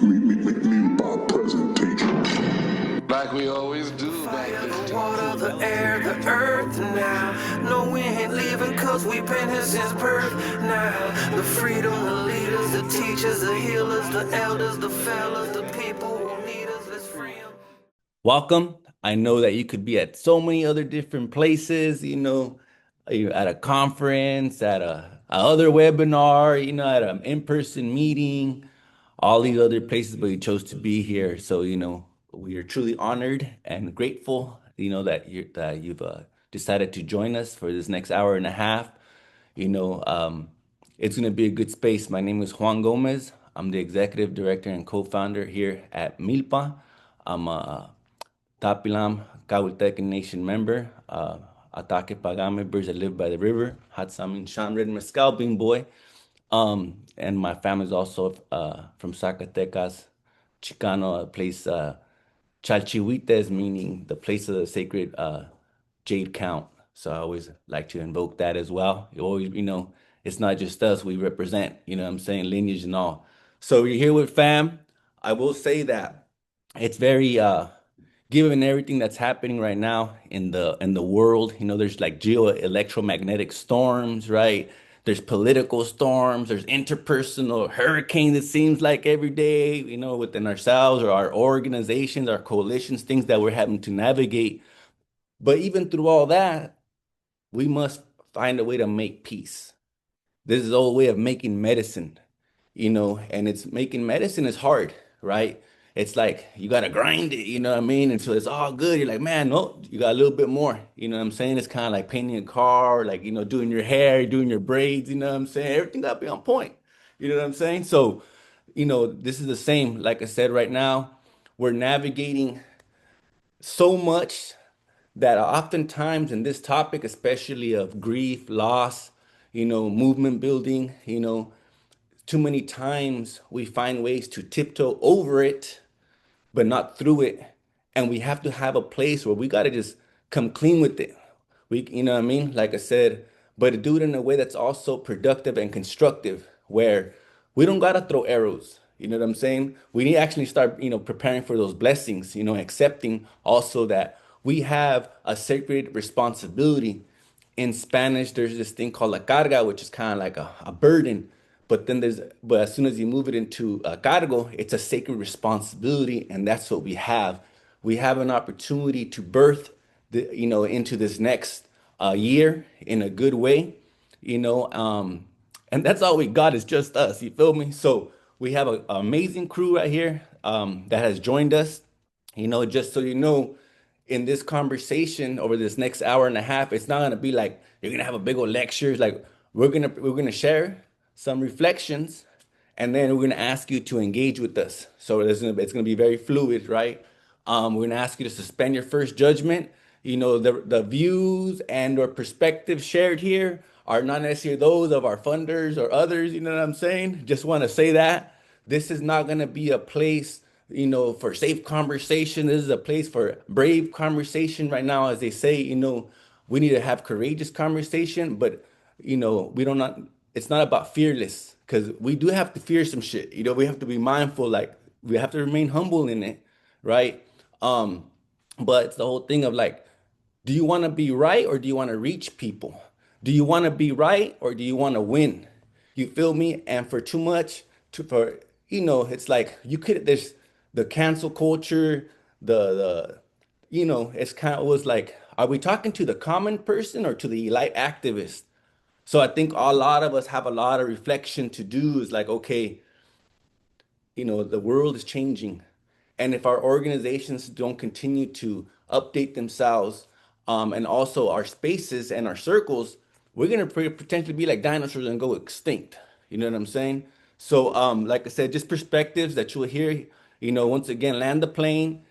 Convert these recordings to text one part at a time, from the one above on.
MILPA presentation. Like we always do back this The water, the air, the earth now. No, we ain't leaving cause we've been here since birth now. The freedom, the leaders, the teachers, the healers, the elders, the fellas, the people who need us, let's free them. Welcome. I know that you could be at so many other different places, you're at a conference, at a other webinar, at an in-person meeting, all these other places, but you chose to be here. So, we are truly honored and grateful, that you've decided to join us for this next hour and a half. It's going to be a good space. My name is Juan Gomez. I'm the executive director and co-founder here at MILPA. I'm a Tapilam, Kawultek Nation member, Atake Pagame, birds that live by the river, Hatsamin Shan Red Mescal Bean Boy. And my family's also from Zacatecas, Chicano, a place, Chalchihuites, meaning the place of the sacred jade count. So I always like to invoke that as well. You always, it's not just us, we represent, what I'm saying, lineage and all. So we're here with fam. I will say that it's very given everything that's happening right now in the world, there's like geo-electromagnetic storms, right? There's political storms, there's interpersonal hurricanes, it seems like every day, within ourselves or our organizations, our coalitions, things that we're having to navigate. But even through all that, we must find a way to make peace. This is the old way of making medicine, and it's making medicine is hard, right? It's like you gotta grind it, you know what I mean? Until it's all good. You're like, man, no, you got a little bit more. You know what I'm saying? It's kind of like painting a car, like, doing your hair, doing your braids, you know what I'm saying? Everything gotta be on point. You know what I'm saying? So, this is the same. Like I said, right now, we're navigating so much that oftentimes in this topic, especially of grief, loss, movement building, too many times we find ways to tiptoe over it, but not through it. And we have to have a place where we got to just come clean with it. You know what I mean? Like I said, but to do it in a way that's also productive and constructive, where we don't got to throw arrows. You know what I'm saying? We need to actually start, preparing for those blessings, accepting also that we have a sacred responsibility. In Spanish, there's this thing called la carga, which is kind of like a burden. But as soon as you move it into a cargo, it's a sacred responsibility, and that's what we have. We have an opportunity to birth into this next year in a good way, and that's all we got is just us. You feel me? So we have an amazing crew right here that has joined us. Just so you know, in this conversation over this next hour and a half, it's not gonna be like you're gonna have a big old lecture. It's like we're gonna share some reflections, and then we're gonna ask you to engage with us. So it's gonna be very fluid, right? We're gonna ask you to suspend your first judgment. The views and or perspectives shared here are not necessarily those of our funders or others. You know what I'm saying? Just want to say that this is not gonna be a place for safe conversation. This is a place for brave conversation right now. As they say, we need to have courageous conversation, but, we don't not, it's not about fearless, because we do have to fear some shit. We have to be mindful, like we have to remain humble in it, right? But it's the whole thing of like, do you want to be right or do you want to reach people? Do you want to be right or do you want to win? You feel me? And for too much, it's like there's the cancel culture, it's kind of was like, are we talking to the common person or to the elite activist? So I think a lot of us have a lot of reflection to do. Is like, okay, the world is changing. And if our organizations don't continue to update themselves, and also our spaces and our circles, we're going to potentially be like dinosaurs and go extinct. You know what I'm saying? So, like I said, just perspectives that you'll hear, once again, land the plane,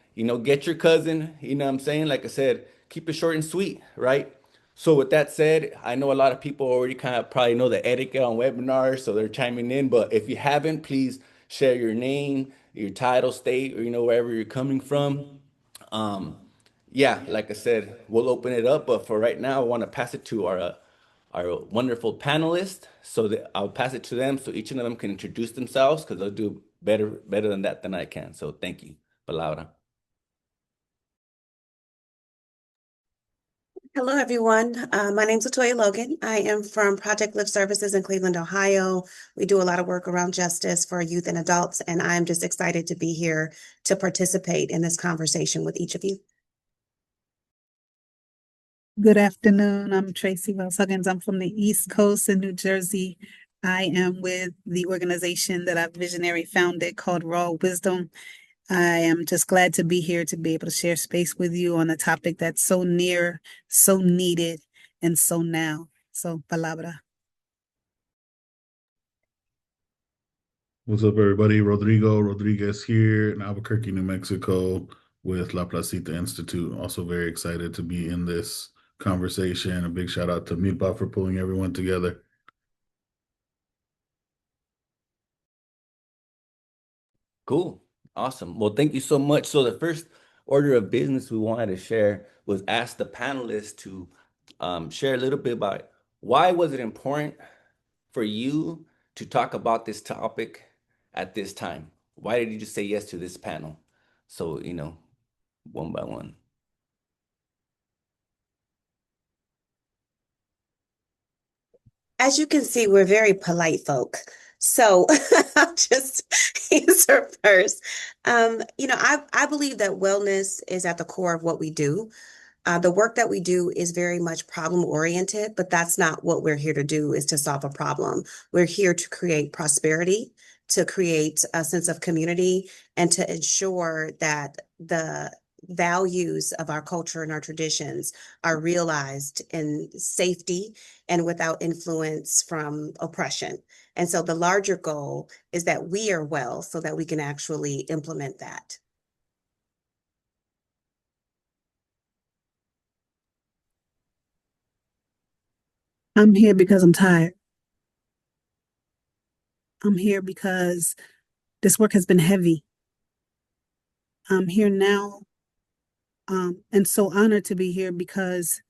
get your cousin, you know what I'm saying? Like I said, keep it short and sweet, right? So with that said, I know a lot of people already kind of probably know the etiquette on webinars, so they're chiming in. But if you haven't, please share your name, your title, state, or wherever you're coming from. Yeah, like I said, we'll open it up. But for right now, I want to pass it to our wonderful panelists. So that I'll pass it to them so each of them can introduce themselves, because they'll do better than that than I can. So thank you. Palabra. Hello, everyone. My name's Latoya Logan. I am from Project Live Services in Cleveland, Ohio. We do a lot of work around justice for youth and adults, and I'm just excited to be here to participate in this conversation with each of you. Good afternoon. I'm Tracy Wells Huggins. I'm from the East Coast in New Jersey. I am with the organization that I've visionary founded called Raw Wisdom. I am just glad to be here to be able to share space with you on a topic that's so near, so needed, and so now. So, palabra. What's up, everybody? Rodrigo Rodriguez here in Albuquerque, New Mexico, with La Plazita Institute. Also very excited to be in this conversation. A big shout out to MILPA for pulling everyone together. Cool. Awesome. Well, thank you so much. So the first order of business we wanted to share was ask the panelists to share a little bit about why was it important for you to talk about this topic at this time? Why did you just say yes to this panel? So, one by one. As you can see, we're very polite folk. So I'll just answer first. I believe that wellness is at the core of what we do. The work that we do is very much problem oriented, but that's not what we're here to do, is to solve a problem. We're here to create prosperity, to create a sense of community, and to ensure that the values of our culture and our traditions are realized in safety and without influence from oppression. And so the larger goal is that we are well so that we can actually implement that. I'm here because I'm tired. I'm here because this work has been heavy. I'm here now, and so honored to be here because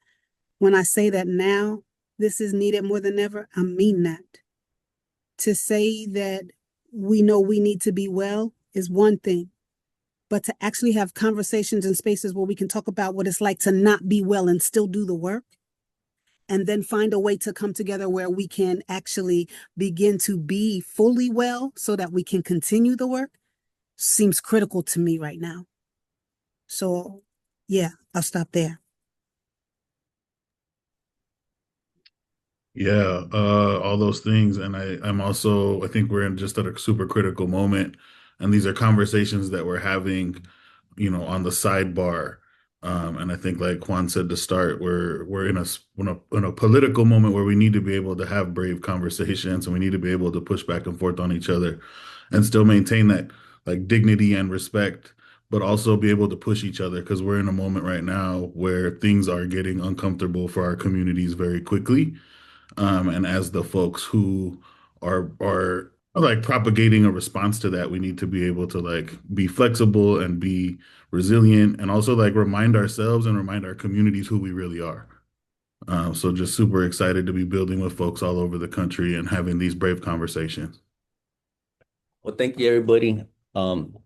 when I say that now, this is needed more than ever, I mean that. To say that we know we need to be well is one thing, but to actually have conversations and spaces where we can talk about what it's like to not be well and still do the work, and then find a way to come together where we can actually begin to be fully well so that we can continue the work, seems critical to me right now. So, yeah, I'll stop there. Yeah, all those things. And I think we're in just at a super critical moment. And these are conversations that we're having, on the sidebar. And I think, like Juan said to start, we're in a political moment where we need to be able to have brave conversations, and we need to be able to push back and forth on each other and still maintain that like dignity and respect, but also be able to push each other, because we're in a moment right now where things are getting uncomfortable for our communities very quickly. And as the folks who are like propagating a response to that, we need to be able to like be flexible and be resilient, and also like remind ourselves and remind our communities who we really are. So just super excited to be building with folks all over the country and having these brave conversations. Well, thank you, everybody. Um,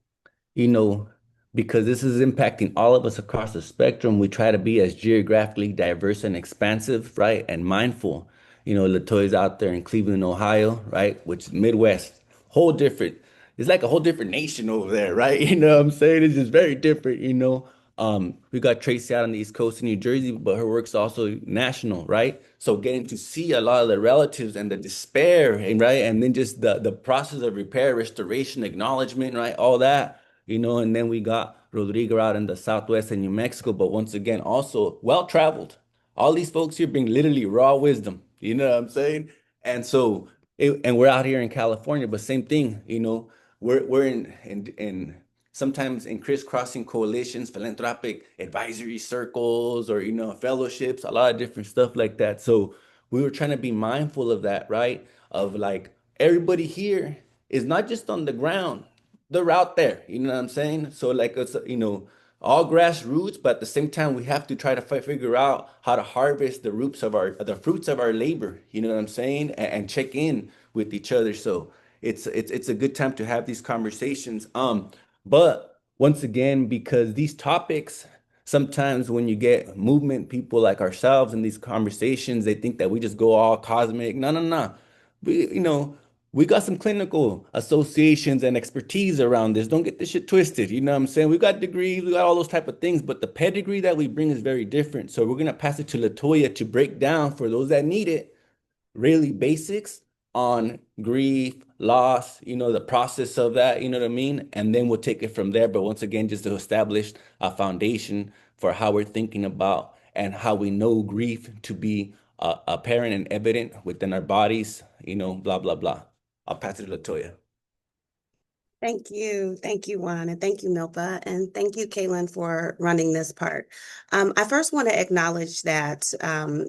you know, because this is impacting all of us across the spectrum, we try to be as geographically diverse and expansive, right? And mindful. Latoya's out there in Cleveland, Ohio, right? Which is Midwest, whole different. It's like a whole different nation over there, right? You know what I'm saying? It's just very different. We got Tracy out on the East Coast in New Jersey, but her work's also national, right? So getting to see a lot of the relatives and the despair, and right, and then just the process of repair, restoration, acknowledgement, right? All that, and then we got Rodrigo out in the Southwest and New Mexico, but once again, also well-traveled. All these folks here bring literally raw wisdom, you know what I'm saying? And so, and we're out here in California, but same thing, we're in sometimes in crisscrossing coalitions, philanthropic advisory circles, or fellowships, a lot of different stuff like that. So we were trying to be mindful of that, right? Of like everybody here is not just on the ground, they're out there, you know what I'm saying? So like it's all grassroots, but at the same time we have to try to figure out how to harvest the fruits of our labor, you know what I'm saying? And check in with each other. So it's a good time to have these conversations. But once again, because these topics, sometimes when you get movement people like ourselves in these conversations, they think that we just go all cosmic. No, no, no. We got some clinical associations and expertise around this. Don't get this shit twisted. You know what I'm saying? We got degrees, we got all those type of things, but the pedigree that we bring is very different. So we're gonna pass it to Latoya to break down for those that need it, really basics on grief, loss, the process of that, you know what I mean? And then we'll take it from there. But once again, just to establish a foundation for how we're thinking about and how we know grief to be apparent and evident within our bodies, blah, blah, blah. I'll pass it to Latoya. Thank you. Thank you, Juan, and thank you, Milpa, and thank you, Kaylin, for running this part. I first want to acknowledge that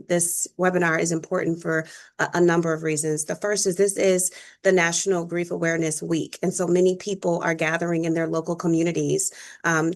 this webinar is important for a number of reasons. The first is this is the National Grief Awareness Week, and so many people are gathering in their local communities,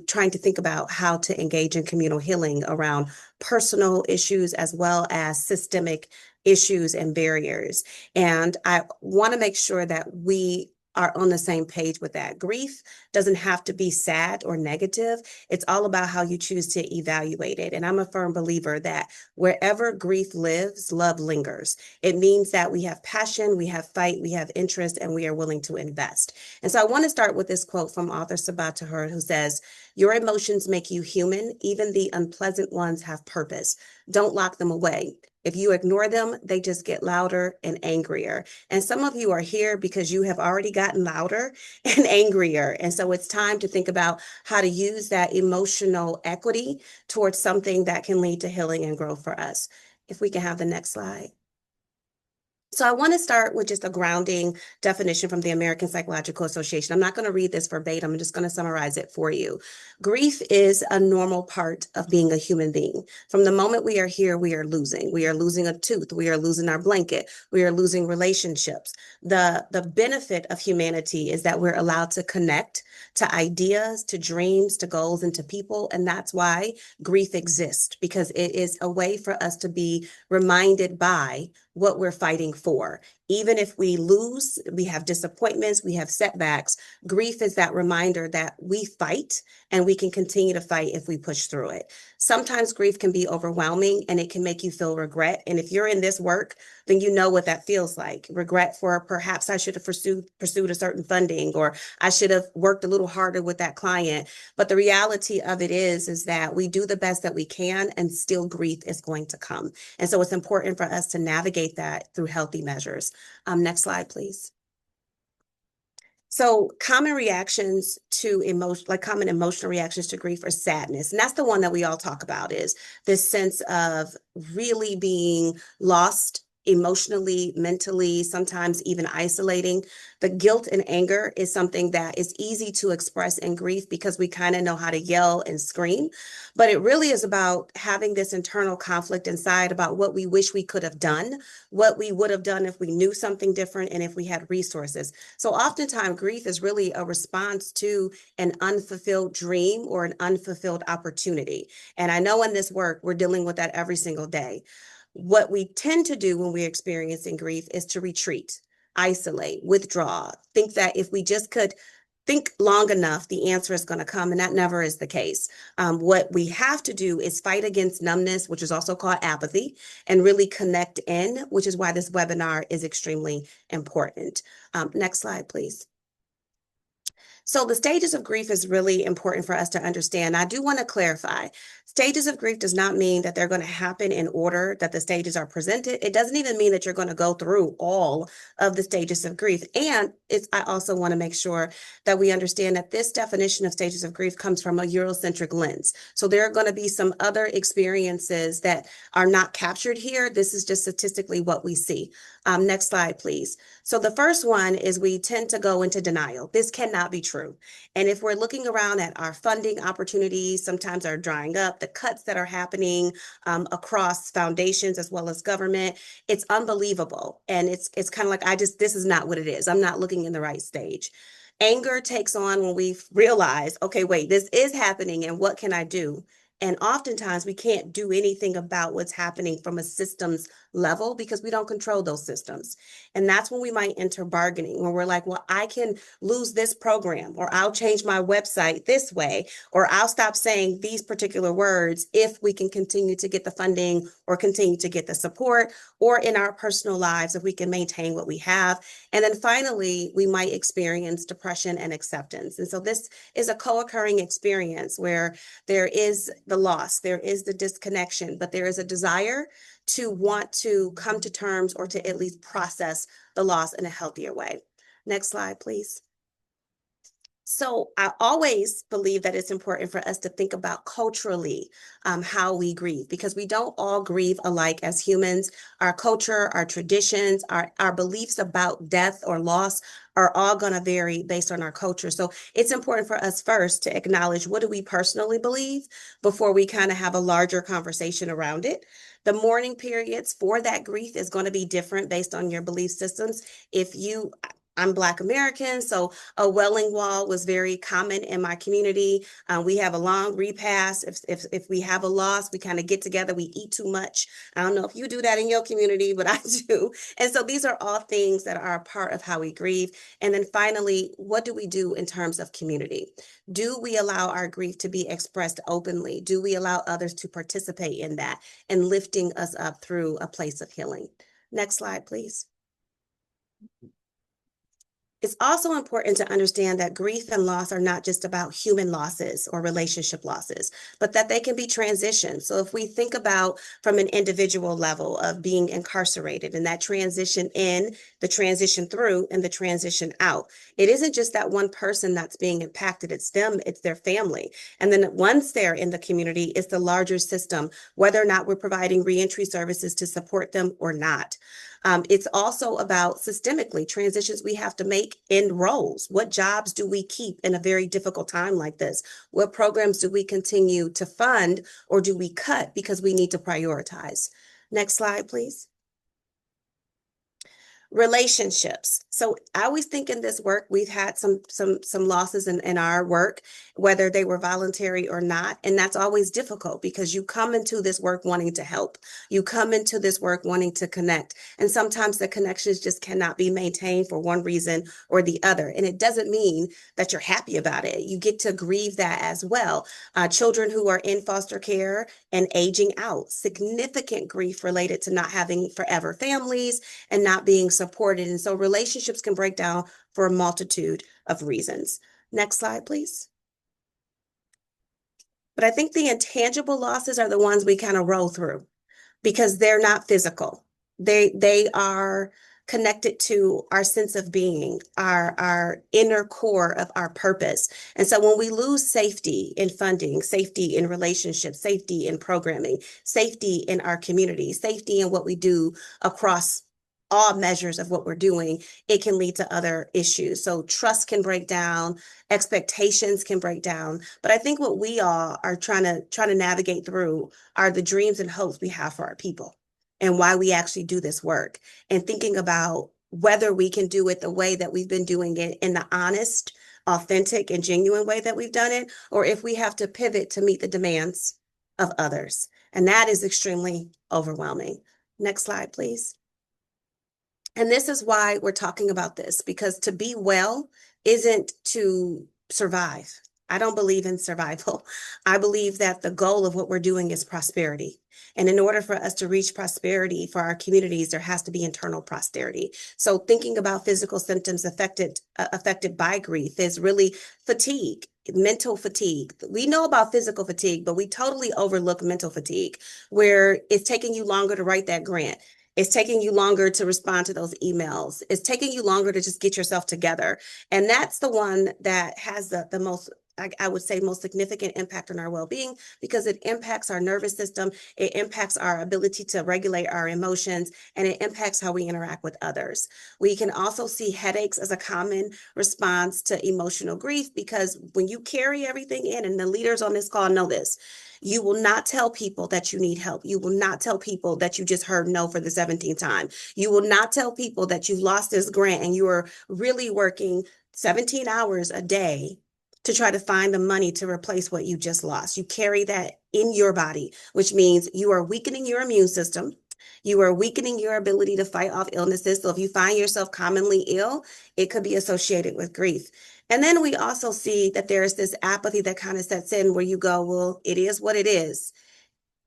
trying to think about how to engage in communal healing around personal issues as well as systemic issues and barriers. And I want to make sure that we are on the same page with that. Grief doesn't have to be sad or negative. It's all about how you choose to evaluate it. And I'm a firm believer that wherever grief lives, love lingers. It means that we have passion, we have fight, we have interest, and we are willing to invest. And so I want to start with this quote from author Sabaa Tahir, who says, "Your emotions make you human. Even the unpleasant ones have purpose. Don't lock them away. If you ignore them, they just get louder and angrier." And some of you are here because you have already gotten louder and angrier. And so it's time to think about how to use that emotional equity towards something that can lead to healing and growth for us. If we can have the next slide. So I want to start with just a grounding definition from the American Psychological Association. I'm not going to read this verbatim. I'm just going to summarize it for you. Grief is a normal part of being a human being. From the moment we are here, we are losing. We are losing a tooth. We are losing our blanket. We are losing relationships. The benefit of humanity is that we're allowed to connect to ideas, to dreams, to goals, and to people. And that's why grief exists, because it is a way for us to be reminded by what we're fighting for. Even if we lose, we have disappointments, we have setbacks, grief is that reminder that we fight and we can continue to fight if we push through it. Sometimes grief can be overwhelming and it can make you feel regret. And if you're in this work, then you know what that feels like. Regret for perhaps I should have pursued a certain funding, or I should have worked a little harder with that client. But the reality of it is that we do the best that we can and still grief is going to come. And so it's important for us to navigate that through healthy measures. Next slide, please. So common reactions to emotion, like common emotional reactions to grief, are sadness. And that's the one that we all talk about, is this sense of really being lost emotionally, mentally, sometimes even isolating. The guilt and anger is something that is easy to express in grief because we kind of know how to yell and scream. But it really is about having this internal conflict inside about what we wish we could have done, what we would have done if we knew something different and if we had resources. So oftentimes grief is really a response to an unfulfilled dream or an unfulfilled opportunity. And I know in this work, we're dealing with that every single day. What we tend to do when we're experiencing grief is to retreat, isolate, withdraw, think that if we just could think long enough, the answer is going to come, and that never is the case. What we have to do is fight against numbness, which is also called apathy, and really connect in, which is why this webinar is extremely important. Next slide, please. So the stages of grief is really important for us to understand. I do want to clarify. Stages of grief does not mean that they're going to happen in order that the stages are presented. It doesn't even mean that you're going to go through all of the stages of grief. And I also want to make sure that we understand that this definition of stages of grief comes from a Eurocentric lens. So there are going to be some other experiences that are not captured here. This is just statistically what we see. Next slide, please. So the first one is we tend to go into denial. This cannot be true. And if we're looking around at our funding opportunities, sometimes are drying up, the cuts that are happening across foundations as well as government, it's unbelievable. And it's kind of like, this is not what it is. I'm not looking in the right stage. Anger takes on when we realize, okay, wait, this is happening and what can I do? And oftentimes we can't do anything about what's happening from a systems level because we don't control those systems. And that's when we might enter bargaining, when we're like, well, I can lose this program, or I'll change my website this way, or I'll stop saying these particular words if we can continue to get the funding or continue to get the support, or in our personal lives, if we can maintain what we have. And then finally, we might experience depression and acceptance. And so this is a co-occurring experience where there is the loss, there is the disconnection, but there is a desire to want to come to terms or to at least process the loss in a healthier way. Next slide, please. So I always believe that it's important for us to think about culturally how we grieve, because we don't all grieve alike as humans. Our culture, our traditions, our beliefs about death or loss are all going to vary based on our culture. So it's important for us first to acknowledge, what do we personally believe before we kind of have a larger conversation around it. The mourning periods for that grief is going to be different based on your belief systems. I'm Black American, so a wailing wall was very common in my community. We have a long repast. If we have a loss, we kind of get together, we eat too much. I don't know if you do that in your community, but I do. And so these are all things that are a part of how we grieve. And then finally, what do we do in terms of community? Do we allow our grief to be expressed openly? Do we allow others to participate in that and lifting us up through a place of healing? Next slide, please. It's also important to understand that grief and loss are not just about human losses or relationship losses, but that they can be transitioned. So if we think about from an individual level of being incarcerated and that transition in, the transition through, and the transition out, it isn't just that one person that's being impacted, it's them, it's their family. And then once they're in the community, it's the larger system, whether or not we're providing reentry services to support them or not. It's also about systemically transitions we have to make in roles. What jobs do we keep in a very difficult time like this? What programs do we continue to fund, or do we cut because we need to prioritize? Next slide, please. Relationships. So I always think in this work, we've had some losses in our work, whether they were voluntary or not. And that's always difficult because you come into this work wanting to help. You come into this work wanting to connect. And sometimes the connections just cannot be maintained for one reason or the other. And it doesn't mean that you're happy about it. You get to grieve that as well. Children who are in foster care and aging out, significant grief related to not having forever families and not being supported. And so relationships can break down for a multitude of reasons. Next slide, please. But I think the intangible losses are the ones we kind of roll through because they're not physical. They are connected to our sense of being, our inner core of our purpose. And so when we lose safety in funding, safety in relationships, safety in programming, safety in our community, safety in what we do across all measures of what we're doing, it can lead to other issues. So trust can break down, expectations can break down. But I think what we all are trying to navigate through are the dreams and hopes we have for our people and why we actually do this work, and thinking about whether we can do it the way that we've been doing it, in the honest, authentic, and genuine way that we've done it, or if we have to pivot to meet the demands of others. And that is extremely overwhelming. Next slide, please. And this is why we're talking about this, because to be well isn't to survive. I don't believe in survival. I believe that the goal of what we're doing is prosperity. And in order for us to reach prosperity for our communities, there has to be internal prosperity. So thinking about physical symptoms affected by grief is really fatigue, mental fatigue. We know about physical fatigue, but we totally overlook mental fatigue, where it's taking you longer to write that grant. It's taking you longer to respond to those emails. It's taking you longer to just get yourself together. And that's the one that has the most, I would say, most significant impact on our well-being, because it impacts our nervous system, it impacts our ability to regulate our emotions, and it impacts how we interact with others. We can also see headaches as a common response to emotional grief, because when you carry everything in, and the leaders on this call know this, you will not tell people that you need help. You will not tell people that you just heard no for the 17th time. You will not tell people that you've lost this grant and you are really working 17 hours a day to try to find the money to replace what you just lost. You carry that in your body, which means you are weakening your immune system. You are weakening your ability to fight off illnesses. So if you find yourself commonly ill, it could be associated with grief. And then we also see that there's this apathy that kind of sets in where you go, well, it is what it is.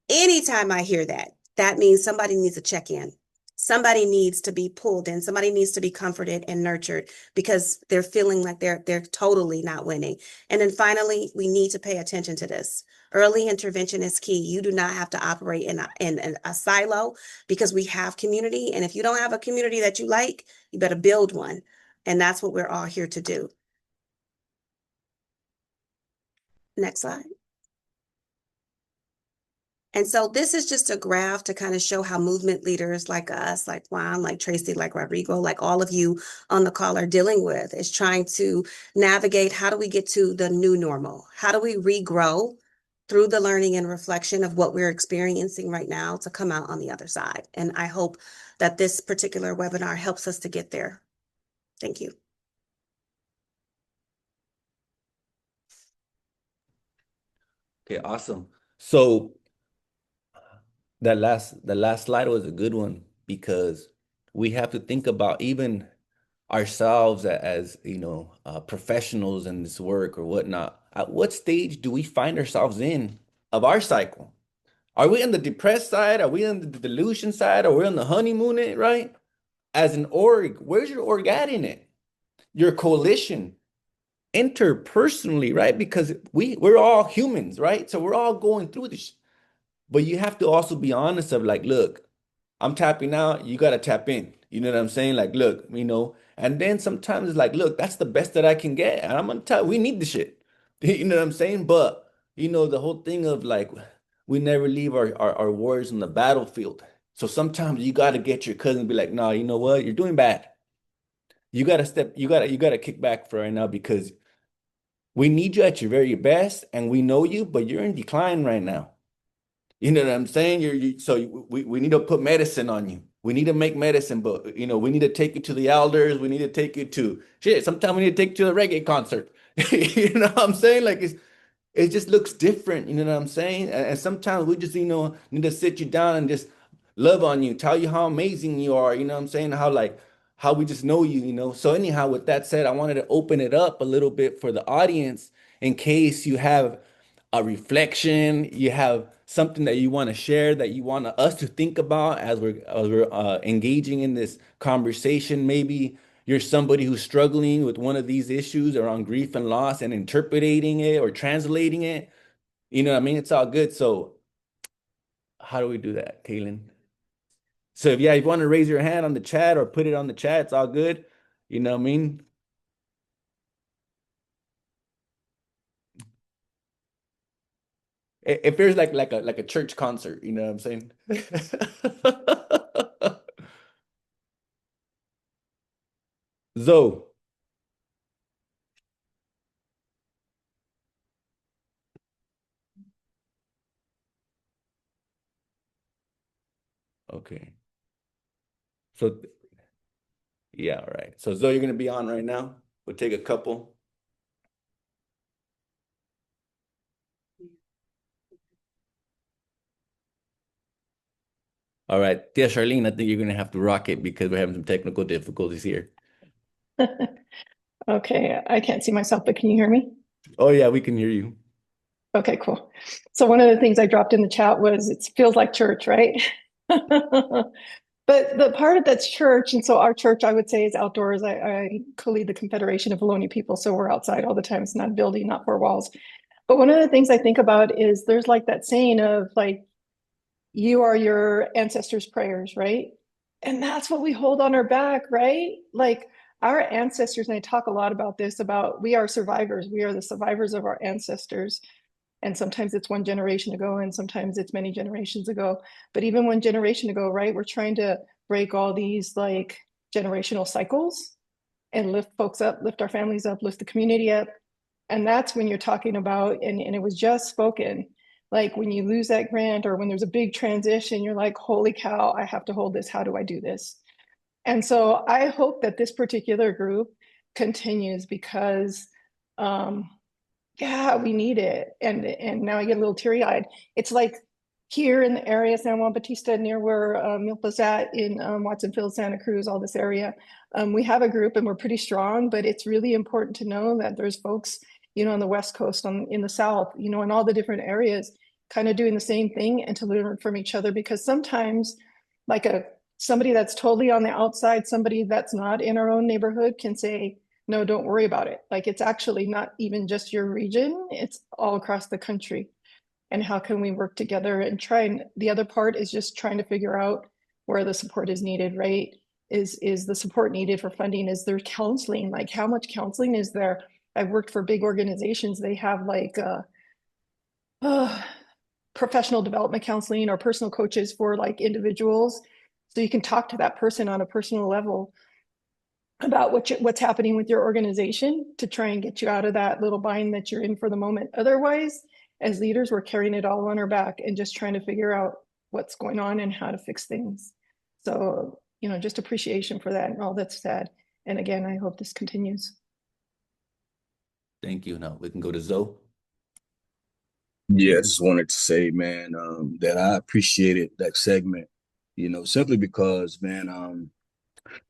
Anytime I hear that, that means somebody needs to check in. Somebody needs to be pulled in. Somebody needs to be comforted and nurtured because they're feeling like they're totally not winning. And then finally, we need to pay attention to this. Early intervention is key. You do not have to operate in a silo because we have community. And if you don't have a community that you like, you better build one. And that's what we're all here to do. Next slide. And so this is just a graph to kind of show how movement leaders like us, like Juan, like Tracy, like Rodrigo, like all of you on the call are dealing with, is trying to navigate how do we get to the new normal? How do we regrow through the learning and reflection of what we're experiencing right now to come out on the other side? And I hope that this particular webinar helps us to get there. Thank you. Okay, awesome. So the last slide was a good one because we have to think about even ourselves as professionals in this work or whatnot. At what stage do we find ourselves in of our cycle? Are we on the depressed side? Are we on the delusion side? Are we on the honeymoon, right? As an org, where's your org at in it? Your coalition, interpersonally, right? Because we're all humans, right? So we're all going through this. But you have to also be honest of like, look, I'm tapping out, you gotta tap in. You know what I'm saying? Like, look, and then sometimes it's like, look, that's the best that I can get. And I'm gonna tell we need the shit. You know what I'm saying? But the whole thing of like we never leave our warriors on the battlefield. So sometimes you gotta get your cousin and be like, no, you know what? You're doing bad. You gotta kick back for right now because we need you at your very best and we know you, but you're in decline right now. You know what I'm saying? So we need to put medicine on you. We need to make medicine, but we need to take you to the elders. We need to take you to shit. Sometimes we need to take you to a reggae concert. You know what I'm saying? Like it just looks different. You know what I'm saying? And sometimes we just need to sit you down and just love on you, tell you how amazing you are. You know what I'm saying? How we just know you. So anyhow, with that said, I wanted to open it up a little bit for the audience in case you have a reflection, you have something that you want to share that you want us to think about as we're engaging in this conversation. Maybe you're somebody who's struggling with one of these issues around grief and loss and interpreting it or translating it. You know what I mean? It's all good. So how do we do that, Kaylin? So if you want to raise your hand on the chat or put it on the chat, it's all good. You know what I mean? If there's like a church concert, you know what I'm saying? Zoe. Okay. So yeah, all right. So Zoe, you're gonna be on right now. We'll take a couple. All right. Yeah, Charlene, I think you're gonna have to rock it because we're having some technical difficulties here. Okay, I can't see myself, but can you hear me? Oh yeah, we can hear you. Okay, cool. So one of the things I dropped in the chat was it feels like church, right? But the part of that's church, and so our church, I would say, is outdoors. I co-lead the Confederation of Ohlone people, so we're outside all the time. It's not a building, not four walls. But one of the things I think about is there's like that saying of like, you are your ancestors' prayers, right? And that's what we hold on our back, right? Like our ancestors, and I talk a lot about this, about we are survivors. We are the survivors of our ancestors. And sometimes it's one generation ago, and sometimes it's many generations ago. But even one generation ago, right, we're trying to break all these like generational cycles and lift folks up, lift our families up, lift the community up. And that's when you're talking about, and it was just spoken, like when you lose that grant or when there's a big transition, you're like, holy cow, I have to hold this. How do I do this? And so I hope that this particular group continues because yeah, we need it. And now I get a little teary-eyed. It's like here in the area, San Juan Bautista, near where MILPA's at in Watsonville, Santa Cruz, all this area. We have a group and we're pretty strong, but it's really important to know that there's folks, on the West Coast, in the South, in all the different areas, kind of doing the same thing and to learn from each other. Because sometimes, like somebody that's totally on the outside, somebody that's not in our own neighborhood can say, no, don't worry about it. Like it's actually not even just your region, it's all across the country. And how can we work together and try? And the other part is just trying to figure out where the support is needed, right? Is the support needed for funding? Is there counseling? Like how much counseling is there? I've worked for big organizations. They have like professional development counseling or personal coaches for like individuals. So you can talk to that person on a personal level about what's happening with your organization to try and get you out of that little bind that you're in for the moment. Otherwise, as leaders, we're carrying it all on our back and just trying to figure out what's going on and how to fix things. So, just appreciation for that and all that's said. And again, I hope this continues. Thank you. Now we can go to Zoe. Yeah, I just wanted to say, man, that I appreciated that segment, simply because, man,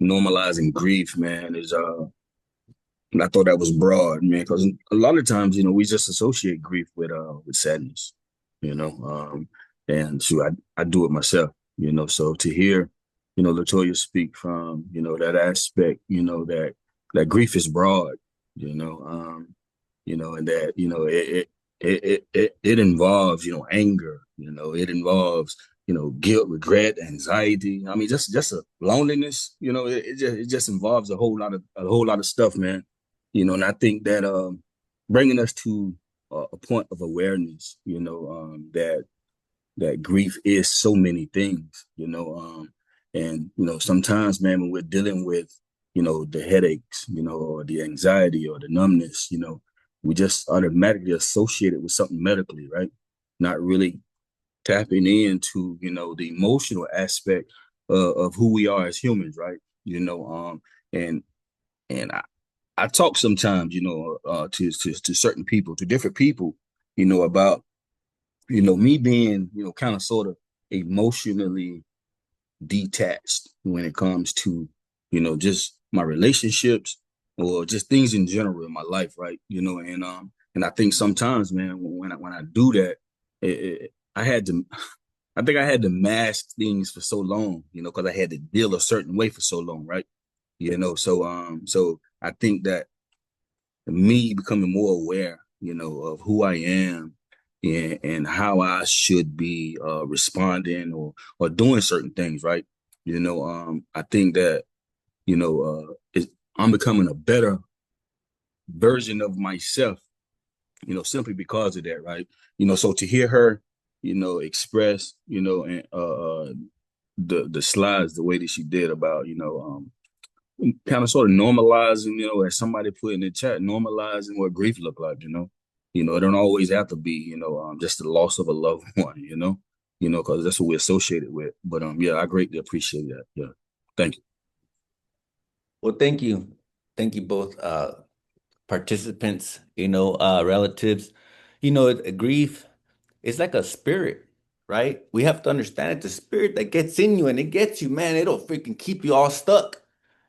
normalizing grief, man, is and I thought that was broad, man, because a lot of times, we just associate grief with sadness, and so I do it myself, so to hear, Latoya speak from, that aspect, that grief is broad, and that, it involves, anger, it involves, guilt, regret, anxiety. I mean, just a loneliness, it just involves a whole lot of stuff, man. And I think that bringing us to a point of awareness, that grief is so many things, and sometimes, man, when we're dealing with, the headaches, or the anxiety or the numbness, we just automatically associate it with something medically, right? Not really tapping into, the emotional aspect of who we are as humans, right? And I talk sometimes, to certain people, to different people, about, me being, kind of sort of emotionally detached when it comes to, just my relationships or just things in general in my life, right? And I think sometimes, man, when I do that, I had to, I think I had to mask things for so long, because I had to deal a certain way for so long, right? So I think that me becoming more aware, of who I am and how I should be responding or doing certain things, right? I think that, I'm becoming a better version of myself, simply because of that, right? So to hear her, express, and the slides the way that she did about, kind of sort of normalizing, as somebody put in the chat, normalizing what grief look like, it don't always have to be, just the loss of a loved one, because that's what we're associated with. But yeah, I greatly appreciate that. Yeah, thank you. Well, thank you. Thank you both, participants, relatives. Grief is like a spirit, right? We have to understand it's a spirit that gets in you and it gets you, man. It'll freaking keep you all stuck.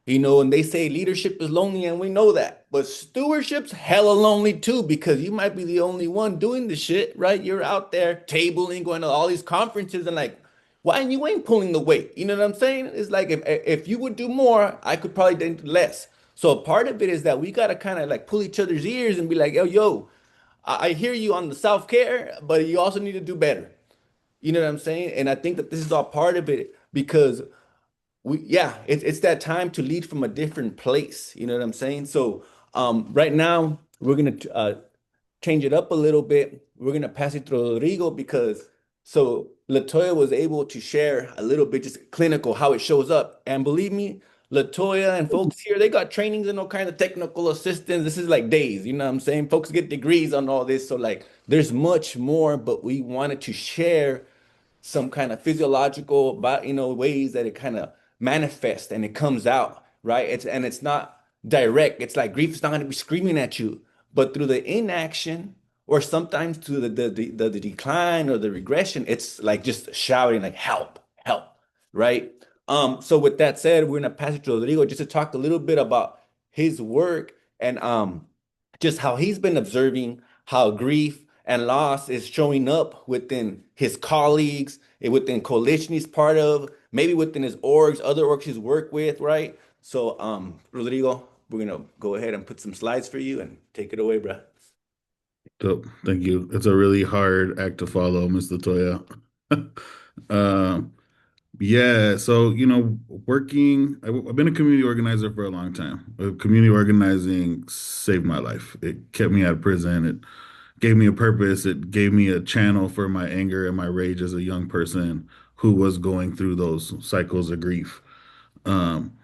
And they say leadership is lonely, and we know that. But stewardship's hella lonely too, because you might be the only one doing the shit, right? You're out there tabling, going to all these conferences, and like, why you ain't pulling the weight? You know what I'm saying? It's like if you would do more, I could probably do less. So a part of it is that we gotta kind of like pull each other's ears and be like, yo, I hear you on the self-care, but you also need to do better. You know what I'm saying? And I think that this is all part of it because it's that time to lead from a different place. You know what I'm saying? So right now we're gonna change it up a little bit. We're gonna pass it through Rodrigo because so Latoya was able to share a little bit just clinical how it shows up. And believe me, Latoya and folks here, they got trainings and all kind of technical assistance. This is like days, you know what I'm saying? Folks get degrees on all this. So like there's much more, but we wanted to share some kind of physiological, but ways that it kind of manifests and it comes out, right? It's not direct. It's like grief is not going to be screaming at you, But through the inaction, or sometimes to the decline or the regression, it's like just shouting like help, help, right? So with that said, we're gonna pass it to Rodrigo just to talk a little bit about his work and just how he's been observing how grief and loss is showing up within his colleagues, and within coalition he's part of, maybe within his orgs, other orgs he's worked with, right? So, Rodrigo, we're gonna go ahead and put some slides for you and take it away, bro. So, thank you. It's a really hard act to follow, Mr. Toya. Um, yeah, so I've been a community organizer for a long time. Community organizing saved my life. It kept me out of prison. It gave me a purpose. It gave me a channel for my anger and my rage as a young person who was going through those cycles of grief. Um,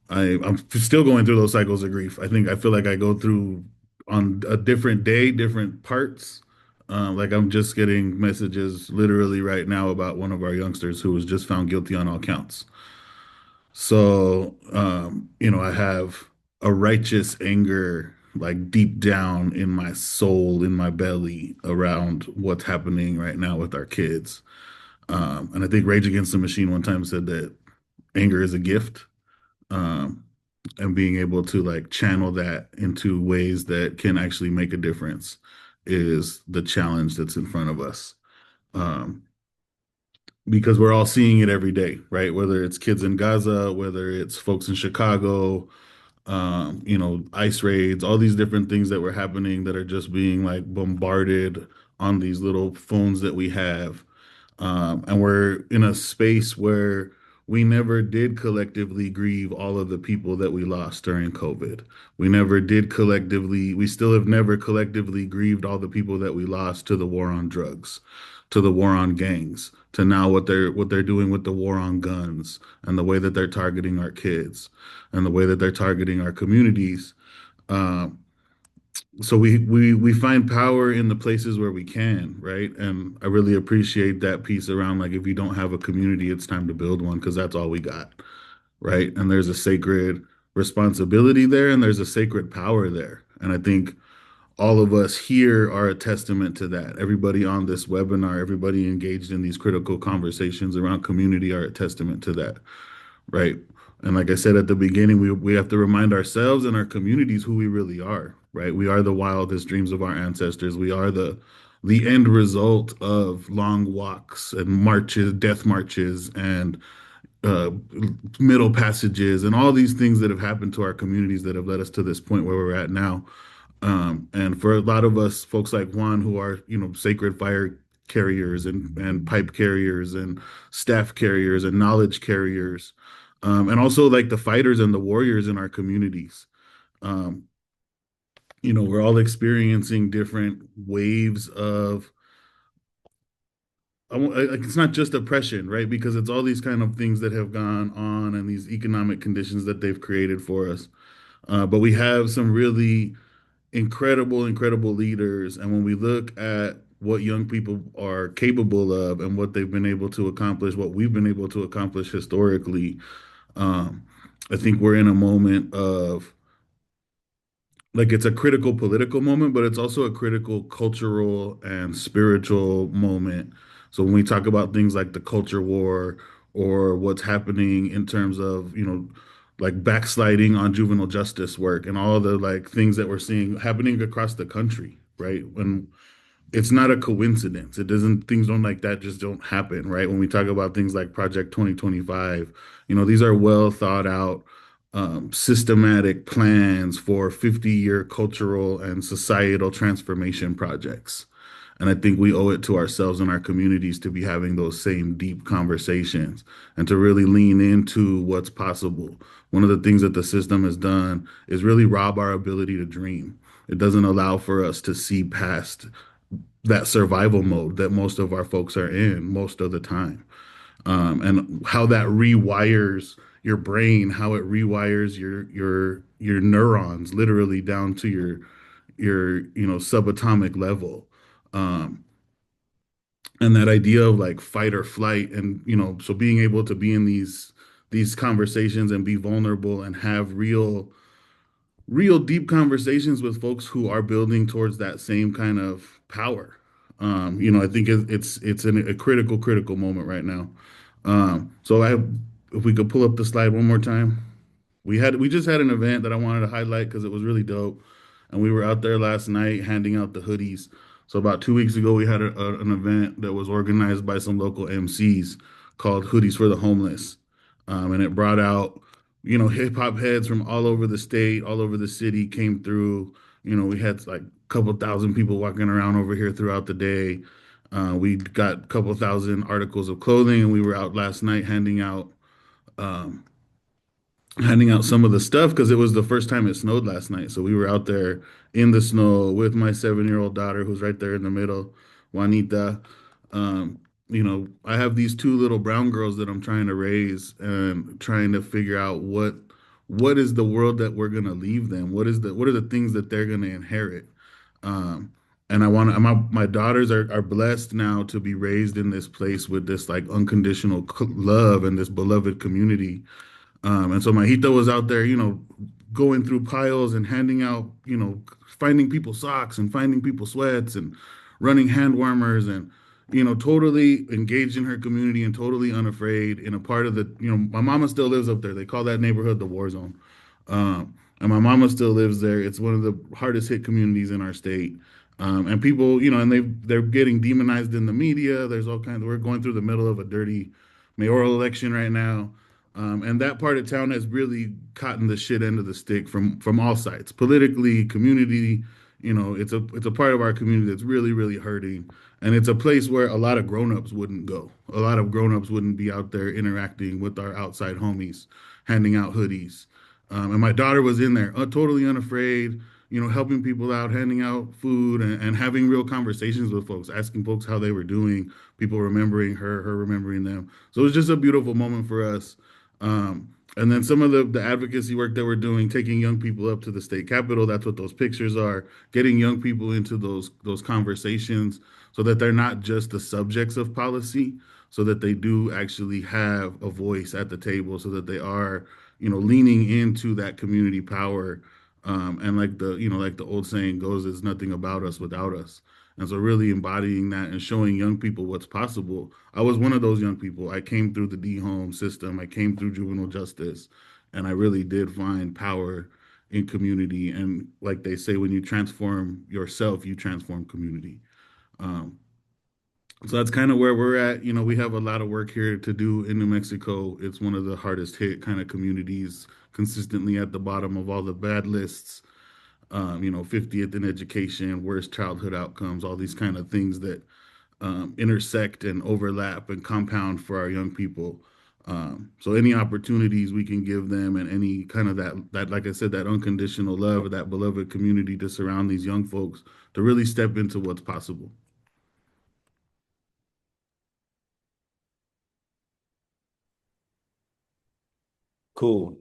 I'm still going through those cycles of grief. I feel like I go through on a different day, different parts. Like I'm just getting messages literally right now about one of our youngsters who was just found guilty on all counts. So, I have a righteous anger like deep down in my soul, in my belly around what's happening right now with our kids. And I think Rage Against the Machine one time said that anger is a gift. Um, and being able to like channel that into ways that can actually make a difference is the challenge that's in front of us. Um, because we're all seeing it every day, right? Whether it's kids in Gaza, whether it's folks in Chicago, ICE raids, all these different things that were happening that are just being like bombarded on these little phones that we have. And we're in a space where we never did collectively grieve all of the people that we lost during COVID. We still have never collectively grieved all the people that we lost to the war on drugs, to the war on gangs, to now what they're doing with the war on guns and the way that they're targeting our kids and the way that they're targeting our communities. Um, so we find power in the places where we can, right? And I really appreciate that piece around like if you don't have a community, it's time to build one because that's all we got, right? And there's a sacred responsibility there and there's a sacred power there. And I think all of us here are a testament to that. Everybody on this webinar, everybody engaged in these critical conversations around community are a testament to that, right? And like I said at the beginning, we have to remind ourselves and our communities who we really are, right? We are the wildest dreams of our ancestors. We are the end result of long walks and marches, death marches, and uh, middle passages, and all these things that have happened to our communities that have led us to this point where we're at now. And for a lot of us, folks like Juan, who are, sacred fire carriers and pipe carriers and staff carriers and knowledge carriers, and also like the fighters and the warriors in our communities. Um, we're all experiencing different waves of, like it's not just oppression, right? Because it's all these kind of things that have gone on and these economic conditions that they've created for us. But we have some really incredible leaders. And when we look at what young people are capable of and what they've been able to accomplish, what we've been able to accomplish historically, um, I think we're in a moment of like it's a critical political moment, but it's also a critical cultural and spiritual moment. So when we talk about things like the culture war or what's happening in terms of, like backsliding on juvenile justice work and all the like things that we're seeing happening across the country, right? When it's not a coincidence. It doesn't, things don't like that just don't happen, right? When we talk about things like Project 2025, these are well thought out, systematic plans for 50-year cultural and societal transformation projects. And I think we owe it to ourselves and our communities to be having those same deep conversations and to really lean into what's possible. One of the things that the system has done is really rob our ability to dream. It doesn't allow for us to see past that survival mode that most of our folks are in most of the time. And how that rewires your brain, how it rewires your neurons literally down to your subatomic level. Um, and that idea of like fight or flight, and so being able to be in these conversations and be vulnerable and have real real deep conversations with folks who are building towards that same kind of power. I think it's in a critical moment right now. So if we could pull up the slide one more time. We just had an event that I wanted to highlight because it was really dope, and we were out there last night handing out the hoodies. So about 2 weeks ago, we had an event that was organized by some local MCs called Hoodies for the Homeless, and it brought out hip hop heads from all over the state, all over the city came through. We had like a couple thousand people walking around over here throughout the day. We got a couple thousand articles of clothing, and we were out last night um, handing out some of the stuff because it was the first time it snowed last night. So we were out there in the snow with my 7-year-old daughter, who's right there in the middle, Juanita. I have these two little brown girls that I'm trying to raise and trying to figure out what is the world that we're gonna leave them? What are the things that they're gonna inherit? Um, and my daughters are blessed now to be raised in this place with this like unconditional love and this beloved community, and so Mahito was out there, going through piles and handing out, finding people socks and finding people sweats and running hand warmers and, totally engaged in her community and totally unafraid in a part of my mama still lives up there. They call that neighborhood the war zone. And my mama still lives there. It's one of the hardest hit communities in our state. And people, and they're getting demonized in the media. There's all kinds. We're going through the middle of a dirty mayoral election right now. And that part of town has really gotten the shit end of the stick from all sides, politically, community. It's a part of our community that's really, really hurting, and it's a place where a lot of grown-ups wouldn't go. A lot of grown-ups wouldn't be out there interacting with our outside homies, handing out hoodies. And my daughter was in there, totally unafraid, helping people out, handing out food, and having real conversations with folks, asking folks how they were doing, people remembering her remembering them. So it was just a beautiful moment for us. And then some of the advocacy work that we're doing, taking young people up to the state capitol, that's what those pictures are, getting young people into those conversations so that they're not just the subjects of policy, so that they do actually have a voice at the table, so that they are, leaning into that community power. And like the old saying goes, it's nothing about us without us. And so really embodying that and showing young people what's possible. I was one of those young people. I came through the D-home system. I came through juvenile justice, and I really did find power in community. And like they say, when you transform yourself, you transform community. Um, so that's kind of where we're at. We have a lot of work here to do in New Mexico. It's one of the hardest hit kind of communities, consistently at the bottom of all the bad lists. 50th in education, worst childhood outcomes, all these kind of things that intersect and overlap and compound for our young people. So any opportunities we can give them and any kind of that, like I said, that unconditional love or that beloved community to surround these young folks to really step into what's possible. Cool.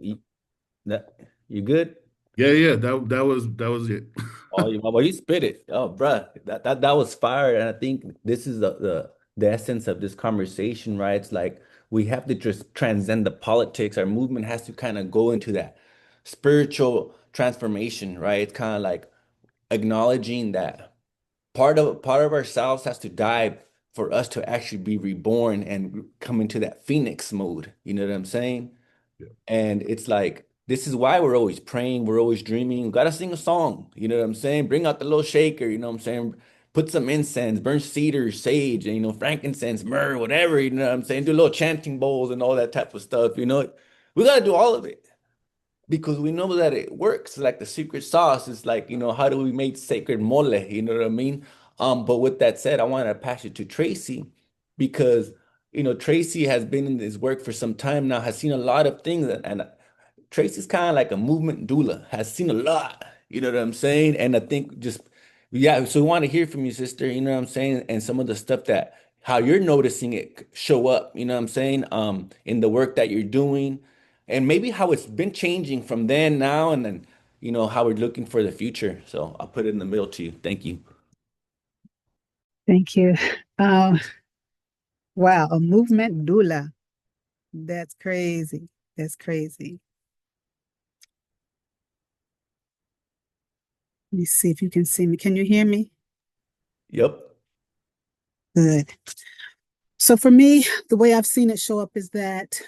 That, you good? Yeah, that was it. Oh, you spit it. Oh, bruh, that was fire. And I think this is the essence of this conversation, right? It's like we have to just transcend the politics. Our movement has to kind of go into that spiritual transformation, right? It's kind of like acknowledging that part of ourselves has to die for us to actually be reborn and come into that phoenix mode. You know what I'm saying? Yeah. And it's like, this is why we're always praying, we're always dreaming. We gotta sing a song, you know what I'm saying? Bring out the little shaker, you know what I'm saying? Put some incense, burn cedar, sage, and frankincense, myrrh, whatever, you know what I'm saying? Do little chanting bowls and all that type of stuff, you know? We gotta do all of it because we know that it works. Like the secret sauce is like, how do we make sacred mole? You know what I mean? But with that said, I want to pass it to Tracy because Tracy has been in this work for some time now, has seen a lot of things, and Tracy's kind of like a movement doula, has seen a lot, you know what I'm saying? And I think just, yeah, so we want to hear from you, sister, you know what I'm saying? And some of the stuff that, how you're noticing it show up, you know what I'm saying? In the work that you're doing, and maybe how it's been changing from then now, and then, how we're looking for the future. So I'll put it in the middle to you. Thank you. Thank you. Um, wow, a movement doula. That's crazy. That's crazy. Let me see if you can see me. Can you hear me? Yep. Good. So for me, the way I've seen it show up is that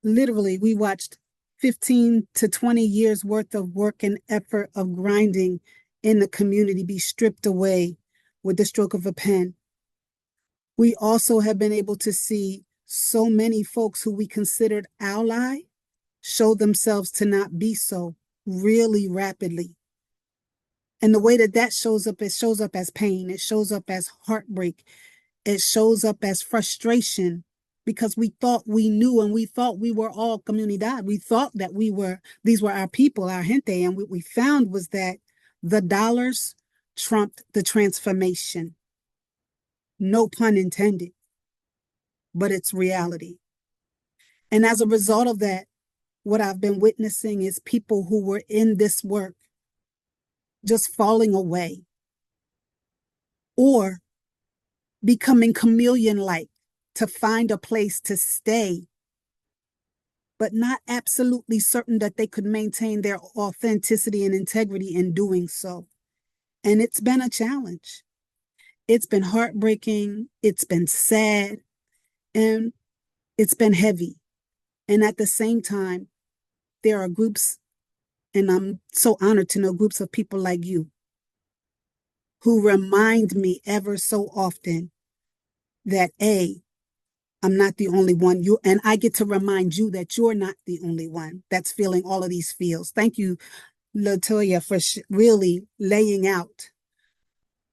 literally we watched 15 to 20 years worth of work and effort of grinding in the community be stripped away with the stroke of a pen. We also have been able to see so many folks who we considered ally show themselves to not be so really rapidly. And the way that that shows up, it shows up as pain. It shows up as heartbreak. It shows up as frustration because we thought we knew and we thought we were all comunidad. We thought that these were our people, our gente. And what we found was that the dollars trumped the transformation. No pun intended, but it's reality. And as a result of that, what I've been witnessing is people who were in this work just falling away or becoming chameleon-like to find a place to stay, but not absolutely certain that they could maintain their authenticity and integrity in doing so. And it's been a challenge. It's been heartbreaking. It's been sad. And it's been heavy. And at the same time, there are groups, and I'm so honored to know groups of people like you who remind me ever so often that I'm not the only one. And I get to remind you that you're not the only one that's feeling all of these feels. Thank you, Latoya, for really laying out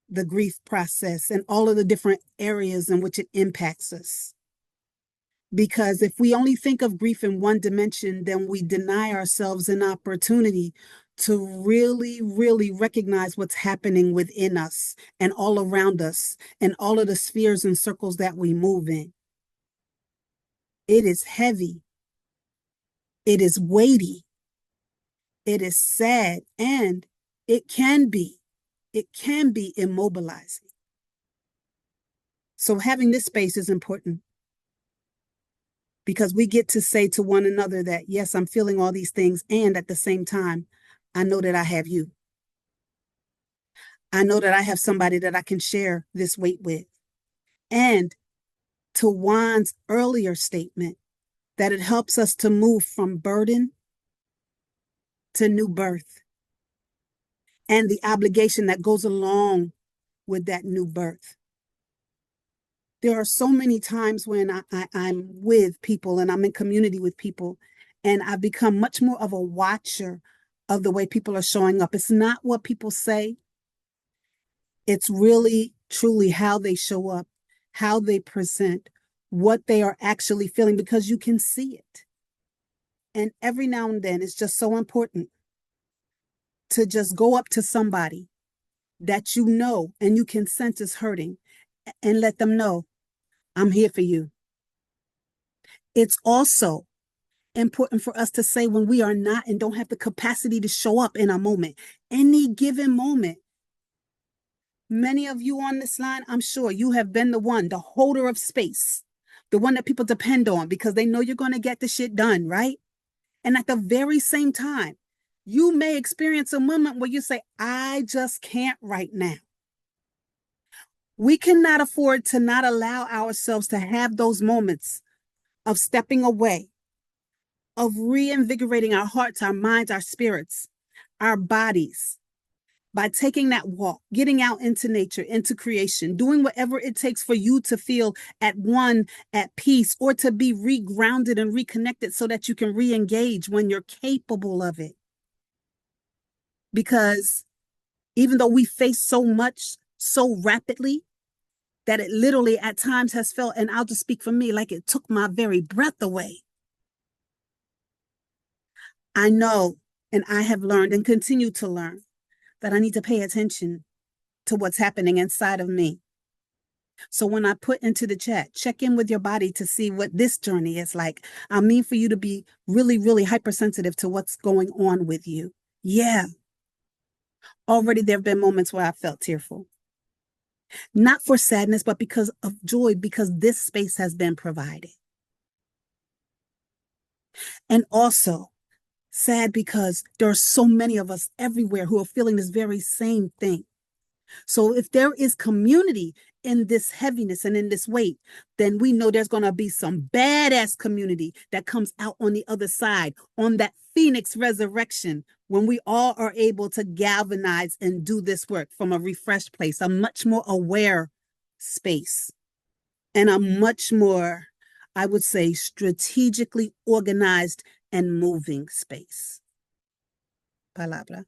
the grief process and all of the different areas in which it impacts us. Because if we only think of grief in one dimension, then we deny ourselves an opportunity to really, really recognize what's happening within us and all around us and all of the spheres and circles that we move in. It is heavy. It is weighty. It is sad, and it can be immobilizing. So having this space is important because we get to say to one another that, yes, I'm feeling all these things, and at the same time, I know that I have you. I know that I have somebody that I can share this weight with. And to Juan's earlier statement, that it helps us to move from burden to new birth and the obligation that goes along with that new birth. There are so many times when I'm with people and I'm in community with people, and I've become much more of a watcher of the way people are showing up. It's not what people say. It's really, truly how they show up, how they present, what they are actually feeling, because you can see it. And every now and then, it's just so important to just go up to somebody that you know and you can sense is hurting and let them know, I'm here for you. It's also important for us to say when we are not and don't have the capacity to show up in a moment, any given moment. Many of you on this line, I'm sure you have been the holder of space, the one that people depend on because they know you're going to get the shit done, right? And at the very same time, you may experience a moment where you say, I just can't right now. We cannot afford to not allow ourselves to have those moments of stepping away, of reinvigorating our hearts, our minds, our spirits, our bodies, by taking that walk, getting out into nature, into creation, doing whatever it takes for you to feel at one, at peace, or to be regrounded and reconnected so that you can re-engage when you're capable of it. Because even though we face so much so rapidly that it literally at times has felt, and I'll just speak for me, like it took my very breath away. I know, and I have learned and continue to learn that I need to pay attention to what's happening inside of me. So when I put into the chat, check in with your body to see what this journey is like. I mean for you to be really, really hypersensitive to what's going on with you. Yeah. Already there have been moments where I felt tearful. Not for sadness, but because of joy, because this space has been provided. And also, Sad because there are so many of us everywhere who are feeling this very same thing. So if there is community in this heaviness and in this weight, then we know there's going to be some badass community that comes out on the other side, on that Phoenix resurrection, when we all are able to galvanize and do this work from a refreshed place, a much more aware space, and a much more, I would say, strategically organized and moving space. Palabra.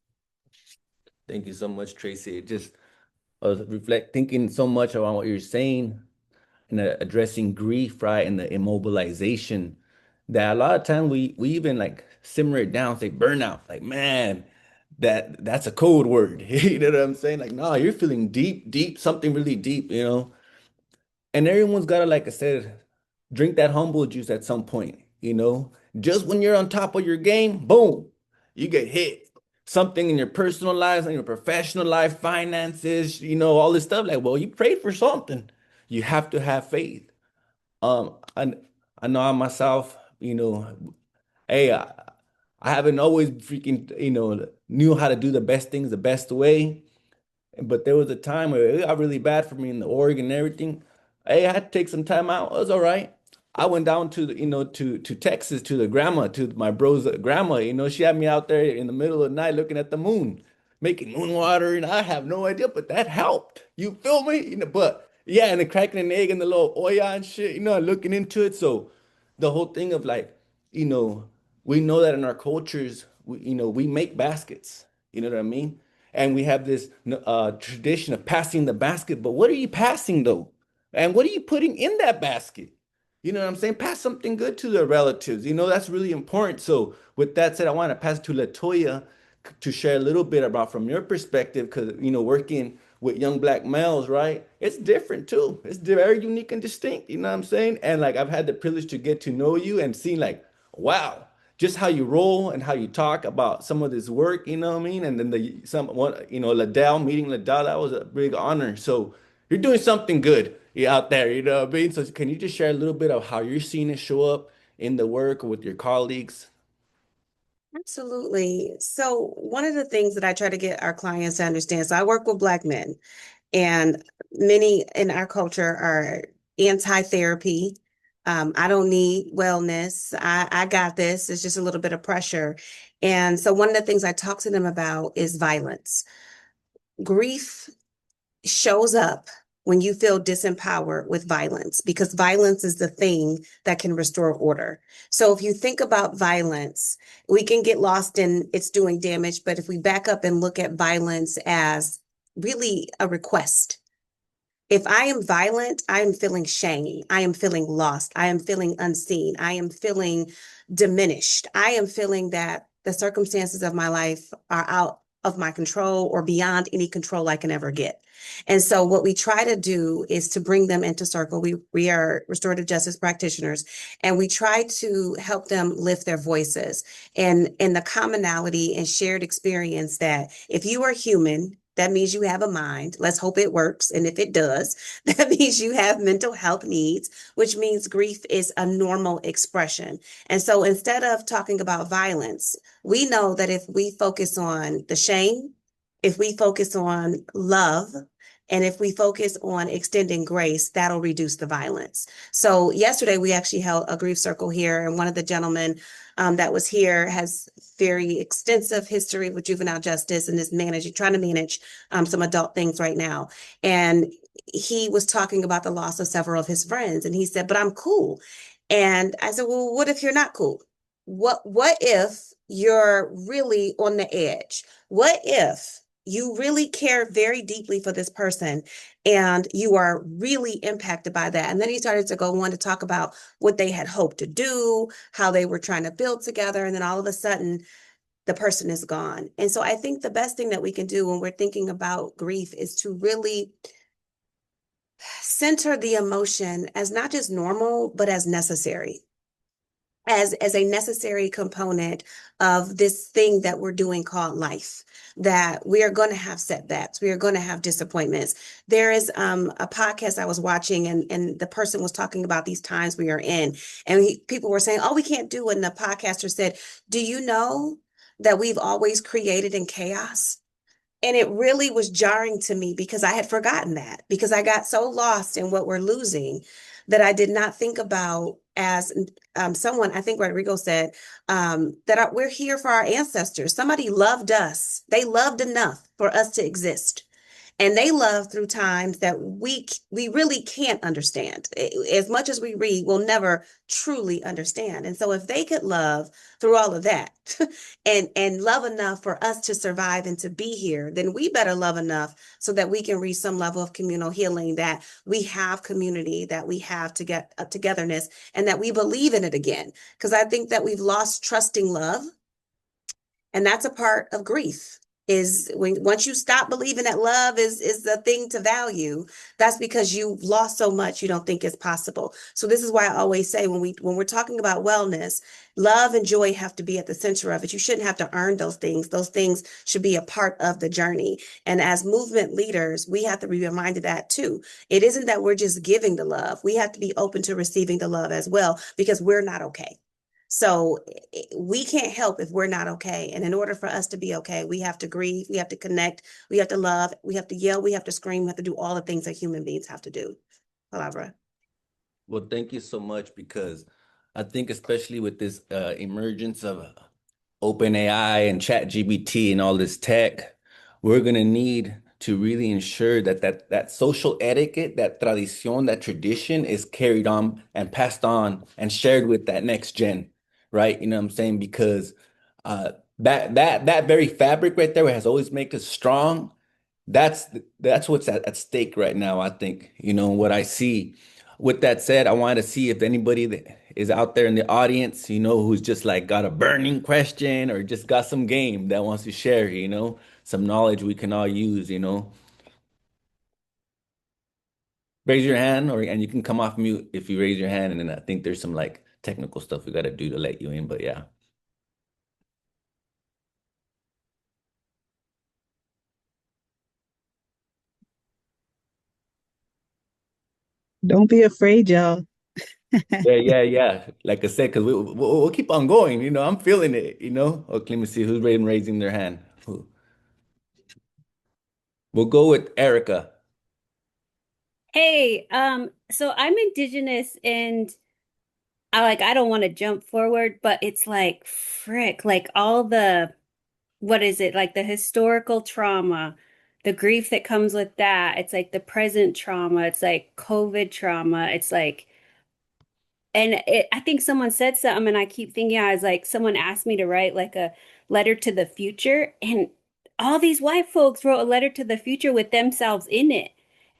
Thank you so much, Tracy. It just thinking so much about what you're saying and addressing grief, right, and the immobilization, that a lot of times we even like simmer it down, say burnout, like, man, that's a code word. You know what I'm saying? Like, no, you're feeling deep, something really deep, you know. And everyone's gotta, like I said, drink that humble juice at some point, you know. Just when you're on top of your game, boom, you get hit. Something in your personal life, in your professional life, finances, you know, all this stuff. Like, well, you prayed for something. You have to have faith. I know I myself, you know, hey, I haven't always freaking, you know, knew how to do the best things the best way. But there was a time where it got really bad for me in the org and everything. Hey, I had to take some time out. It was all right. I went down to you know, to Texas, to the grandma, to my bro's grandma. You know, she had me out there in the middle of the night looking at the moon, making moon water, and I have no idea, but that helped. You feel me? You know, but yeah, and the cracking an egg and the little oya and shit, you know, looking into it. So the whole thing of like, you know, we know that in our cultures, you know, we make baskets. You know what I mean? And we have this tradition of passing the basket. But what are you passing though? And what are you putting in that basket? You know what I'm saying? Pass something good to the relatives. You know, that's really important. So with that said, I want to pass to Latoya to share a little bit about from your perspective, because, you know, working with young black males, right? It's different too. It's very unique and distinct. You know what I'm saying? And like, I've had the privilege to get to know you and see like, wow, just how you roll and how you talk about some of this work, you know what I mean? And then you know, meeting Ladell, that was a big honor. So you're doing something good out there, you know what I mean? So can you just share a little bit of how you're seeing it show up in the work with your colleagues? Absolutely. So one of the things that I try to get our clients to understand, so I work with Black men, and many in our culture are anti-therapy. I don't need wellness. I got this. It's just a little bit of pressure. And so one of the things I talk to them about is violence. Grief shows up when you feel disempowered with violence, because violence is the thing that can restore order. So if you think about violence, we can get lost in it's doing damage, but if we back up and look at violence as really a request. If I am violent, I am feeling shame. I am feeling lost. I am feeling unseen. I am feeling diminished. I am feeling that the circumstances of my life are out of my control or beyond any control I can ever get. And so what we try to do is to bring them into circle. We are restorative justice practitioners, and we try to help them lift their voices and in the commonality and shared experience that if you are human, that means you have a mind. Let's hope it works. And if it does, that means you have mental health needs, which means grief is a normal expression. And so instead of talking about violence, we know that if we focus on the shame, if we focus on love, and if we focus on extending grace, that'll reduce the violence. So yesterday we actually held a grief circle here, and one of the gentlemen that was here has very extensive history with juvenile justice and is trying to manage some adult things right now. And he was talking about the loss of several of his friends, and he said, "But I'm cool." And I said, "Well, what if you're not cool? What if you're really on the edge? What if you really care very deeply for this person and you are really impacted by that?" And then he started to go on to talk about what they had hoped to do, how they were trying to build together, and then all of a sudden the person is gone. And so I think the best thing that we can do when we're thinking about grief is to really center the emotion as not just normal, but as necessary. as a necessary component of this thing that we're doing called life, that we are going to have setbacks, we are going to have disappointments. There is a podcast I was watching, and the person was talking about these times we are in, and people were saying, oh, we can't do it, and the podcaster said, do you know that we've always created in chaos? And it really was jarring to me because I had forgotten that, because I got so lost in what we're losing that I did not think about, as someone, I think Rodrigo said, we're here for our ancestors. Somebody loved us. They loved enough for us to exist. And they love through times that we really can't understand. As much as we read, we'll never truly understand. And so if they could love through all of that and love enough for us to survive and to be here, then we better love enough so that we can reach some level of communal healing, that we have community, that we have to get togetherness, and that we believe in it again. Because I think that we've lost trusting love, and that's a part of grief. Is when once you stop believing that love is the thing to value, that's because you've lost so much you don't think it's possible. So this is why I always say, when we're talking about wellness, love and joy have to be at the center of it. You shouldn't have to earn those things. Those things should be a part of the journey. And as movement leaders, we have to be reminded that too. It isn't that we're just giving the love. We have to be open to receiving the love as well, because we're not okay. So we can't help if we're not okay. And in order for us to be okay, we have to grieve, we have to connect, we have to love, we have to yell, we have to scream, we have to do all the things that human beings have to do. Palabra. Well, thank you so much, because I think especially with this emergence of OpenAI and ChatGPT and all this tech, we're going to need to really ensure that social etiquette, that tradición, that tradition is carried on and passed on and shared with that next gen, right? You know what I'm saying? Because that very fabric right there has always made us strong. That's what's at stake right now, I think, what I see. With that said, I wanted to see if anybody that is out there in the audience, who's just like got a burning question or just got some game that wants to share, some knowledge we can all use. Raise your hand, and you can come off mute if you raise your hand, and then I think there's some like technical stuff we got to do to let you in, but yeah. Don't be afraid, y'all. Yeah. Like I said, because we'll keep on going. I'm feeling it. Okay, let me see who's raising their hand. We'll go with Erica. Hey, so I'm indigenous and I don't want to jump forward, but it's like frick, like all the what is it? Like the historical trauma, the grief that comes with that. It's like the present trauma, it's like COVID trauma. It's like I think someone said something, and I keep thinking, I was like, someone asked me to write like a letter to the future, and all these white folks wrote a letter to the future with themselves in it.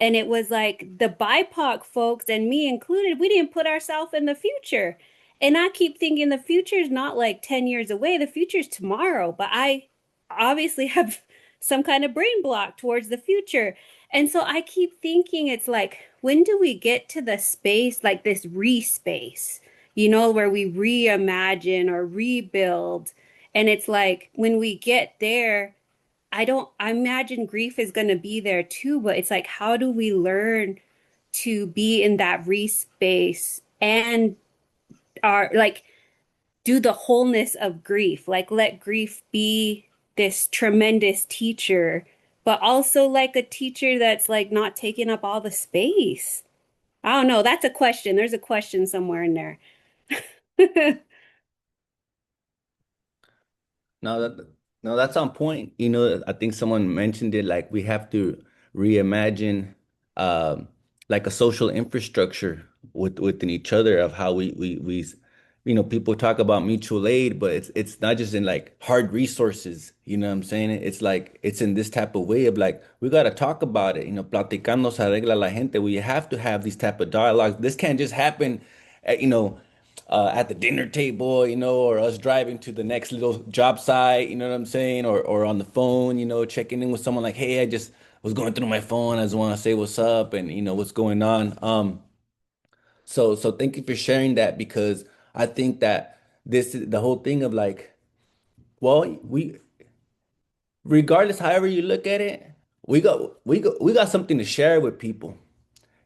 And it was like the BIPOC folks, and me included, we didn't put ourselves in the future. And I keep thinking the future is not like 10 years away, the future is tomorrow. But I obviously have some kind of brain block towards the future. And so I keep thinking it's like, when do we get to the space, like this re-space, where we reimagine or rebuild? And it's like when we get there, I imagine grief is going to be there too, but it's like, how do we learn to be in that re-space and are like, do the wholeness of grief, like let grief be this tremendous teacher, but also like a teacher that's like not taking up all the space. I don't know. That's a question. There's a question somewhere in there. No, no, that's on point. I think someone mentioned it, like we have to reimagine like a social infrastructure within each other of how people talk about mutual aid, but it's not just in like hard resources, you know what I'm saying? It's like it's in this type of way of like we gotta talk about it, platicando se arregla la gente. We have to have these type of dialogues. This can't just happen at the dinner table, or us driving to the next little job site, you know what I'm saying? Or on the phone, checking in with someone like, hey, I just was going through my phone. I just want to say what's up and what's going on. So thank you for sharing that, because I think that this is the whole thing of like, well, we regardless, however you look at it, we got something to share with people.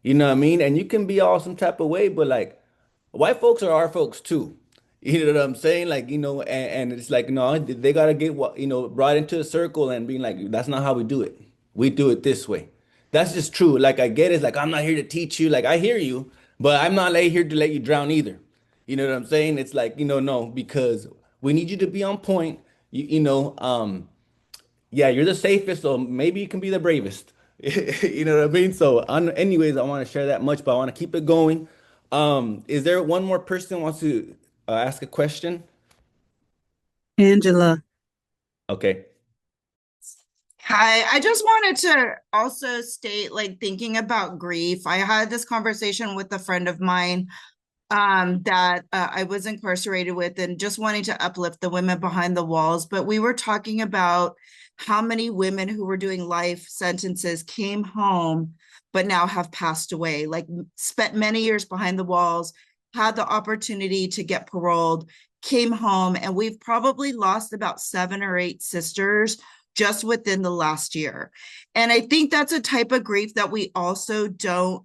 You know what I mean? And you can be all some type of way, but like white folks are our folks too. You know what I'm saying? Like, and it's like, they gotta get brought into a circle and being like, that's not how we do it. We do it this way. That's just true. Like I get it. It's like I'm not here to teach you. Like I hear you, but I'm not here to let you drown either. You know what I'm saying? It's like, no, because we need you to be on point. Yeah, you're the safest, so maybe you can be the bravest. You know what I mean? So, anyways, I want to share that much, but I want to keep it going. Is there one more person who wants to ask a question? Angela. Okay. Hi, I just wanted to also state, like, thinking about grief. I had this conversation with a friend of mine that I was incarcerated with, and just wanting to uplift the women behind the walls. But we were talking about how many women who were doing life sentences came home, but now have passed away, like spent many years behind the walls, had the opportunity to get paroled, came home, and we've probably lost about 7 or 8 sisters just within the last year. And I think that's a type of grief that we also don't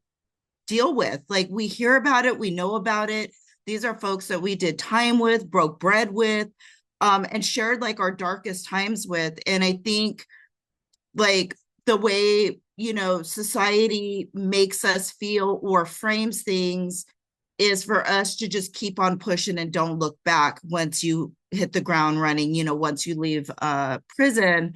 deal with. Like, we hear about it, we know about it. These are folks that we did time with, broke bread with, and shared like our darkest times with. And I think like the way, society makes us feel or frames things is for us to just keep on pushing and don't look back once you hit the ground running, once you leave prison.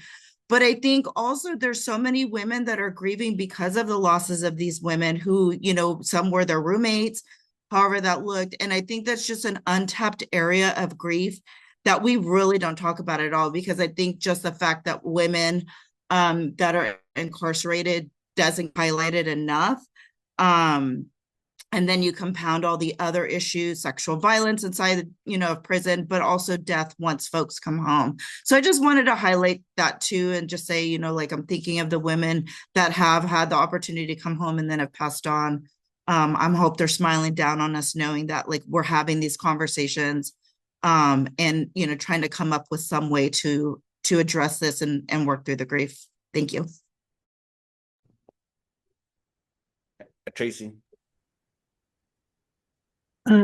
But I think also there's so many women that are grieving because of the losses of these women who, some were their roommates, however that looked. And I think that's just an untapped area of grief that we really don't talk about at all, because I think just the fact that women that are incarcerated doesn't highlight it enough. And then you compound all the other issues, sexual violence inside, of prison, but also death once folks come home. So I just wanted to highlight that too, and just say, like, I'm thinking of the women that have had the opportunity to come home and then have passed on. I hope they're smiling down on us, knowing that like we're having these conversations, and trying to come up with some way to address this and work through the grief. Thank you. Tracy.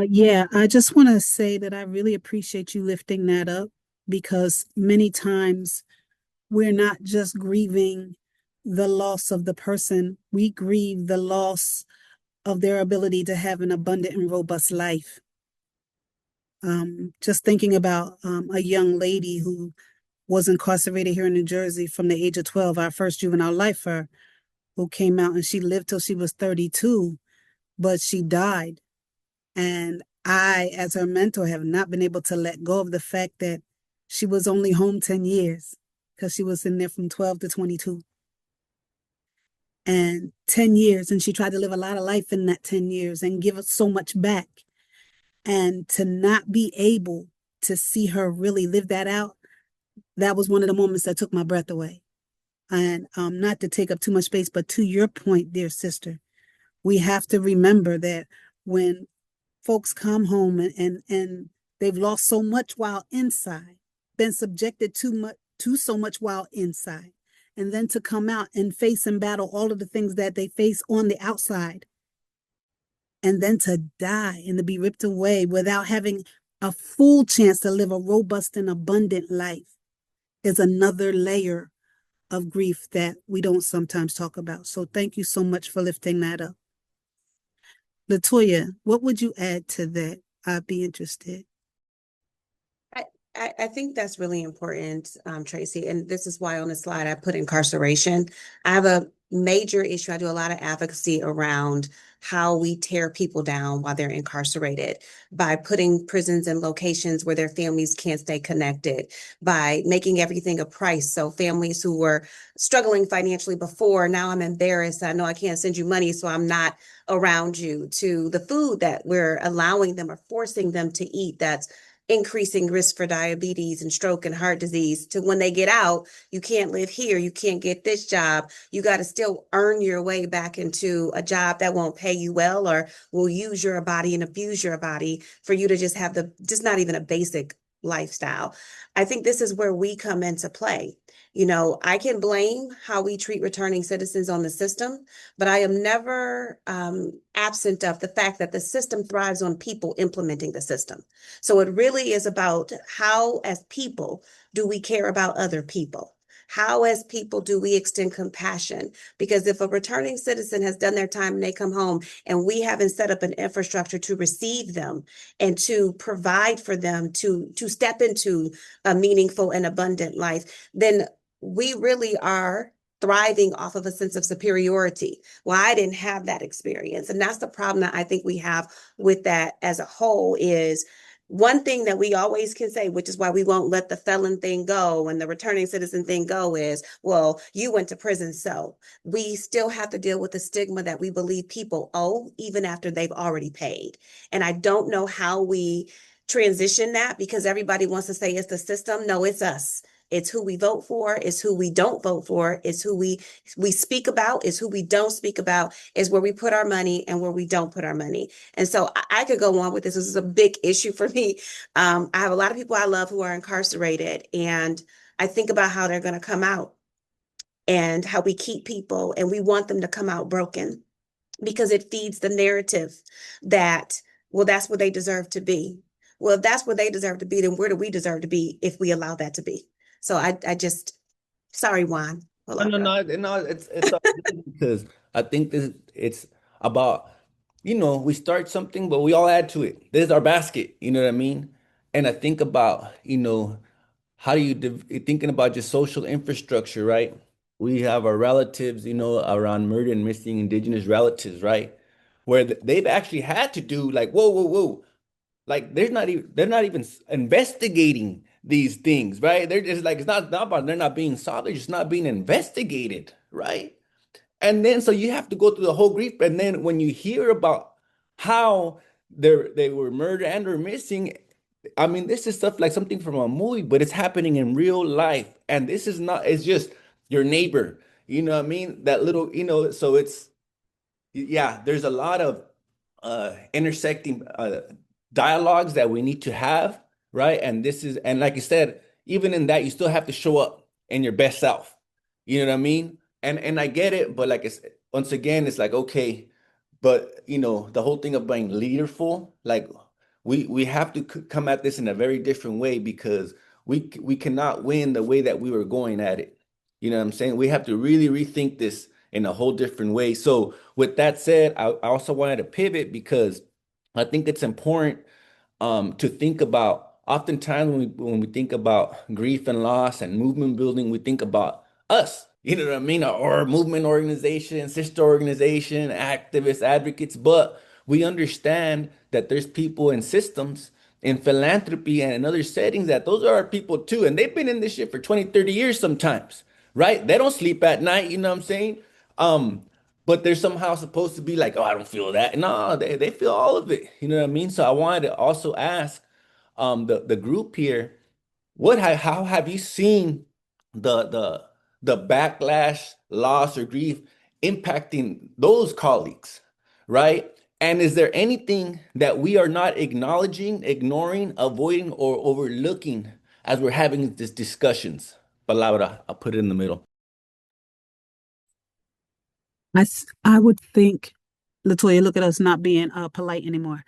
Yeah, I just want to say that I really appreciate you lifting that up, because many times we're not just grieving the loss of the person, we grieve the loss of their ability to have an abundant and robust life. Just thinking about a young lady who was incarcerated here in New Jersey from the age of 12, our first juvenile lifer, who came out, and she lived till she was 32, but she died. And I, as her mentor, have not been able to let go of the fact that she was only home 10 years, because she was in there from 12 to 22. And 10 years, and she tried to live a lot of life in that 10 years and give us so much back. And to not be able to see her really live that out, that was one of the moments that took my breath away. And not to take up too much space, but to your point, dear sister, we have to remember that when folks come home and they've lost so much while inside, been subjected to so much while inside, and then to come out and face and battle all of the things that they face on the outside, and then to die and to be ripped away without having a full chance to live a robust and abundant life, is another layer of grief that we don't sometimes talk about. So thank you so much for lifting that up. Latoya, what would you add to that? I'd be interested. I think that's really important, Tracy. And this is why on the slide I put incarceration. I have a major issue. I do a lot of advocacy around how we tear people down while they're incarcerated, by putting prisons in locations where their families can't stay connected, by making everything a price. So families who were struggling financially before, now I'm embarrassed. I know I can't send you money, so I'm not around you, to the food that we're allowing them or forcing them to eat that's increasing risk for diabetes and stroke and heart disease, to when they get out, you can't live here, you can't get this job. You got to still earn your way back into a job that won't pay you well or will use your body and abuse your body for you to just have just not even a basic lifestyle. I think this is where we come into play. I can blame how we treat returning citizens on the system, but I am never absent of the fact that the system thrives on people implementing the system. So it really is about how, as people, do we care about other people? How, as people, do we extend compassion? Because if a returning citizen has done their time and they come home and we haven't set up an infrastructure to receive them and to provide for them to step into a meaningful and abundant life, then we really are thriving off of a sense of superiority. Well, I didn't have that experience. And that's the problem that I think we have with that as a whole. Is one thing that we always can say, which is why we won't let the felon thing go and the returning citizen thing go, is, well, you went to prison. So we still have to deal with the stigma that we believe people owe even after they've already paid. And I don't know how we transition that, because everybody wants to say it's the system. No, it's us. It's who we vote for, it's who we don't vote for, it's who we speak about, it's who we don't speak about, is where we put our money and where we don't put our money. And so I could go on with this. This is a big issue for me. I have a lot of people I love who are incarcerated, and I think about how they're going to come out and how we keep people, and we want them to come out broken because it feeds the narrative that, well, that's where they deserve to be. Well, if that's where they deserve to be, then where do we deserve to be if we allow that to be? So I just, sorry, Juan. No, it's all good because I think it's about, we start something, but we all add to it. There's our basket, you know what I mean? And I think about, how do thinking about just social infrastructure, right? We have our relatives, around murder and missing indigenous relatives, right? Where they've actually had to do like, whoa, whoa, whoa. Like they're not even investigating these things, right? They're just like, it's not about they're not being solved, they're just not being investigated, right? And then so you have to go through the whole grief. And then when you hear about how they were murdered and or missing, I mean, this is stuff like something from a movie, but it's happening in real life. And this is not, it's just your neighbor, you know what I mean? That little, so it's, yeah, there's a lot of intersecting dialogues that we need to have, right? And like you said, even in that, you still have to show up in your best self. You know what I mean? And I get it, but like once again, it's like, okay, but the whole thing of being leaderful, like we have to come at this in a very different way, because we cannot win the way that we were going at it. You know what I'm saying? We have to really rethink this in a whole different way. So with that said, I also wanted to pivot because I think it's important to think about. Oftentimes when we think about grief and loss and movement building, we think about us. You know what I mean? Or movement organization, sister organization, activists, advocates. But we understand that there's people in systems, in philanthropy, and in other settings that those are our people too. And they've been in this shit for 20, 30 years sometimes, right? They don't sleep at night, you know what I'm saying? But they're somehow supposed to be like, oh, I don't feel that. No, they feel all of it. You know what I mean? So I wanted to also ask the group here, how have you seen the backlash, loss, or grief impacting those colleagues, right? And is there anything that we are not acknowledging, ignoring, avoiding, or overlooking as we're having these discussions? Palabra, I'll put it in the middle. I would think, Latoya, look at us not being polite anymore.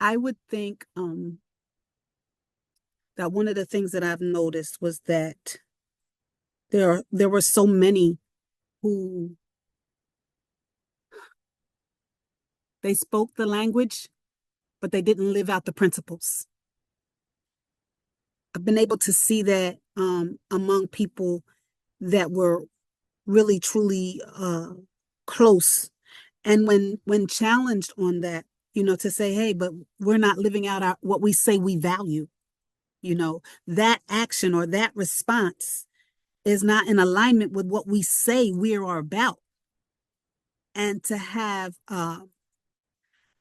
I would think that one of the things that I've noticed was that there were so many who they spoke the language, but they didn't live out the principles. I've been able to see that among people that were really truly close, and when challenged on that, to say, hey, but we're not living out what we say we value, that action or that response is not in alignment with what we say we are about. And to have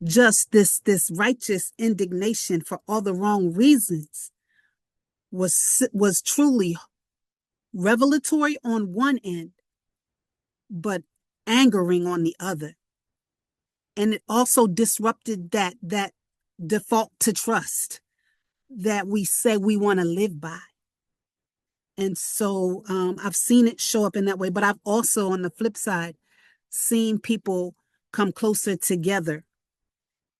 just this righteous indignation for all the wrong reasons was truly revelatory on one end, but angering on the other. And it also disrupted that default to trust that we say we want to live by. And so I've seen it show up in that way, but I've also, on the flip side, seen people come closer together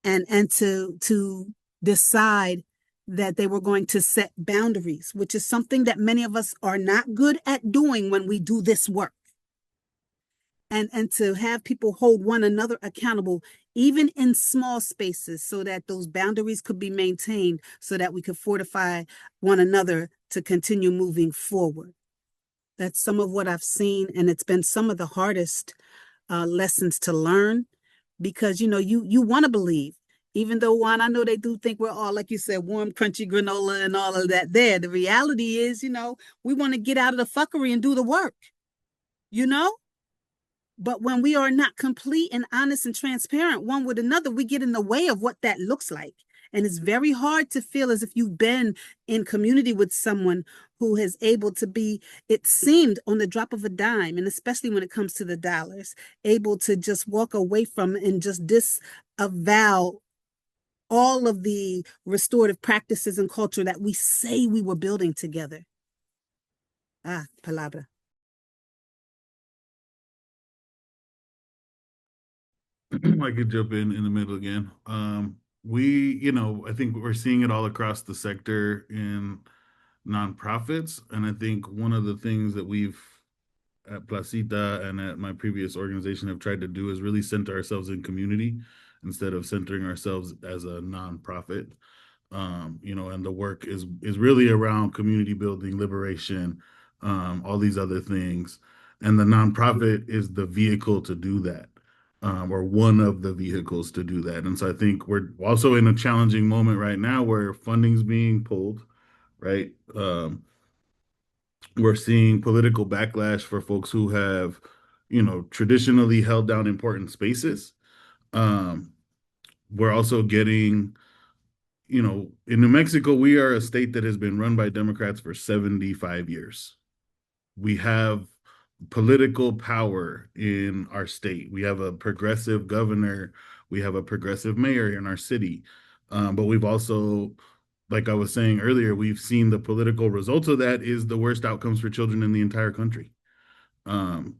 and to decide that they were going to set boundaries, which is something that many of us are not good at doing when we do this work. And to have people hold one another accountable, even in small spaces, so that those boundaries could be maintained, so that we could fortify one another to continue moving forward. That's some of what I've seen, and it's been some of the hardest lessons to learn, because you want to believe, even though, Juan, I know they do think we're all, like you said, warm, crunchy granola and all of that there. The reality is, we want to get out of the fuckery and do the work, But when we are not complete and honest and transparent one with another, we get in the way of what that looks like. And it's very hard to feel as if you've been in community with someone who is able to be, it seemed, on the drop of a dime, and especially when it comes to the dollars, able to just walk away from and just disavow all of the restorative practices and culture that we say we were building together. Palabra. I could jump in the middle again. I think we're seeing it all across the sector in nonprofits. And I think one of the things that we've at Plazita and at my previous organization have tried to do is really center ourselves in community instead of centering ourselves as a nonprofit. And the work is really around community building, liberation, all these other things. And the nonprofit is the vehicle to do that, or one of the vehicles to do that. And so I think we're also in a challenging moment right now where funding's being pulled, right? We're seeing political backlash for folks who have, traditionally held down important spaces. Um, we're also getting, in New Mexico, we are a state that has been run by Democrats for 75 years. We have political power in our state. We have a progressive governor. We have a progressive mayor in our city. But we've also, like I was saying earlier, we've seen the political result of that is the worst outcomes for children in the entire country.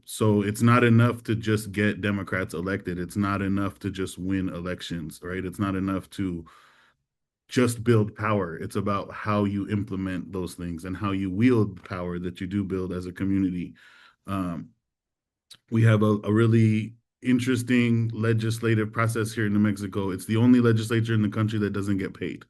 So it's not enough to just get Democrats elected. It's not enough to just win elections, right? It's not enough to just build power. It's about how you implement those things and how you wield power that you do build as a community. We have a really interesting legislative process here in New Mexico. It's the only legislature in the country that doesn't get paid.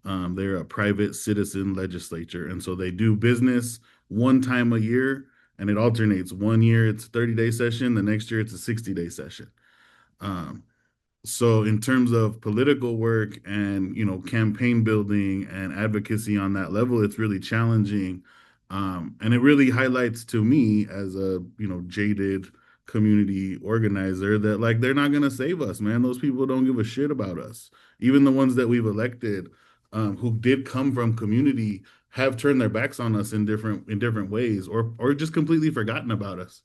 They're a private citizen legislature. And so they do business one time a year, and it alternates. One year it's a 30-day session. The next year it's a 60-day session. So in terms of political work and, campaign building and advocacy on that level, it's really challenging. And it really highlights to me as a, jaded community organizer that like, they're not going to save us, man. Those people don't give a shit about us. Even the ones that we've elected, who did come from community have turned their backs on us in different ways or just completely forgotten about us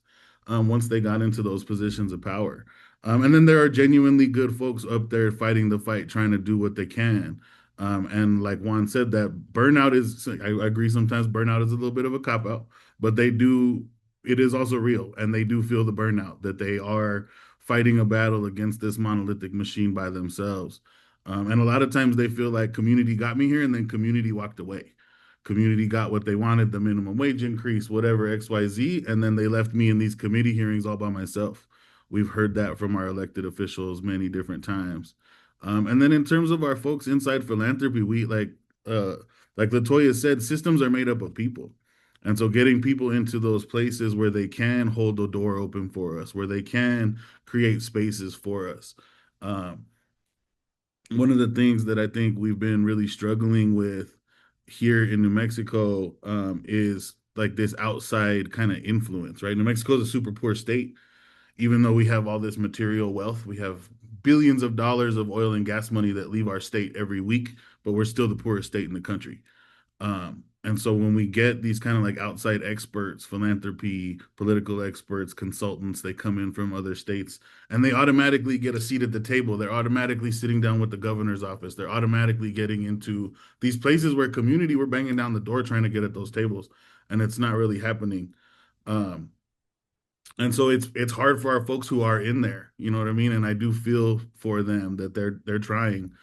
once they got into those positions of power. And then there are genuinely good folks up there fighting the fight, trying to do what they can. And like Juan said, that burnout is, I agree, sometimes burnout is a little bit of a cop out, but it is also real. And they do feel the burnout that they are fighting a battle against this monolithic machine by themselves. And a lot of times they feel like community got me here and then community walked away. Community got what they wanted, the minimum wage increase, whatever, XYZ, and then they left me in these committee hearings all by myself. We've heard that from our elected officials many different times. And then in terms of our folks inside philanthropy, we like Latoya said, systems are made up of people. And so getting people into those places where they can hold the door open for us, where they can create spaces for us. One of the things that I think we've been really struggling with here in New Mexico is like this outside kind of influence, right? New Mexico is a super poor state. Even though we have all this material wealth, we have billions of dollars of oil and gas money that leave our state every week, but we're still the poorest state in the country. And so when we get these kind of like outside experts, philanthropy, political experts, consultants, they come in from other states and they automatically get a seat at the table. They're automatically sitting down with the governor's office. They're automatically getting into these places where community, we're banging down the door trying to get at those tables, and it's not really happening. Um, and so it's hard for our folks who are in there, you know what I mean? And I do feel for them that they're trying.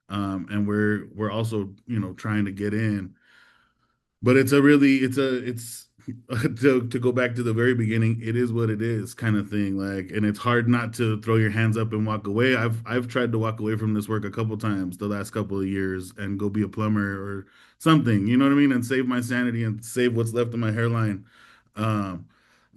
And we're also, you know, trying to get in. But it's to go back to the very beginning, it is what it is kind of thing. Like, and it's hard not to throw your hands up and walk away. I've tried to walk away from this work a couple times the last couple of years and go be a plumber or something, you know what I mean? And save my sanity and save what's left of my hairline. Um,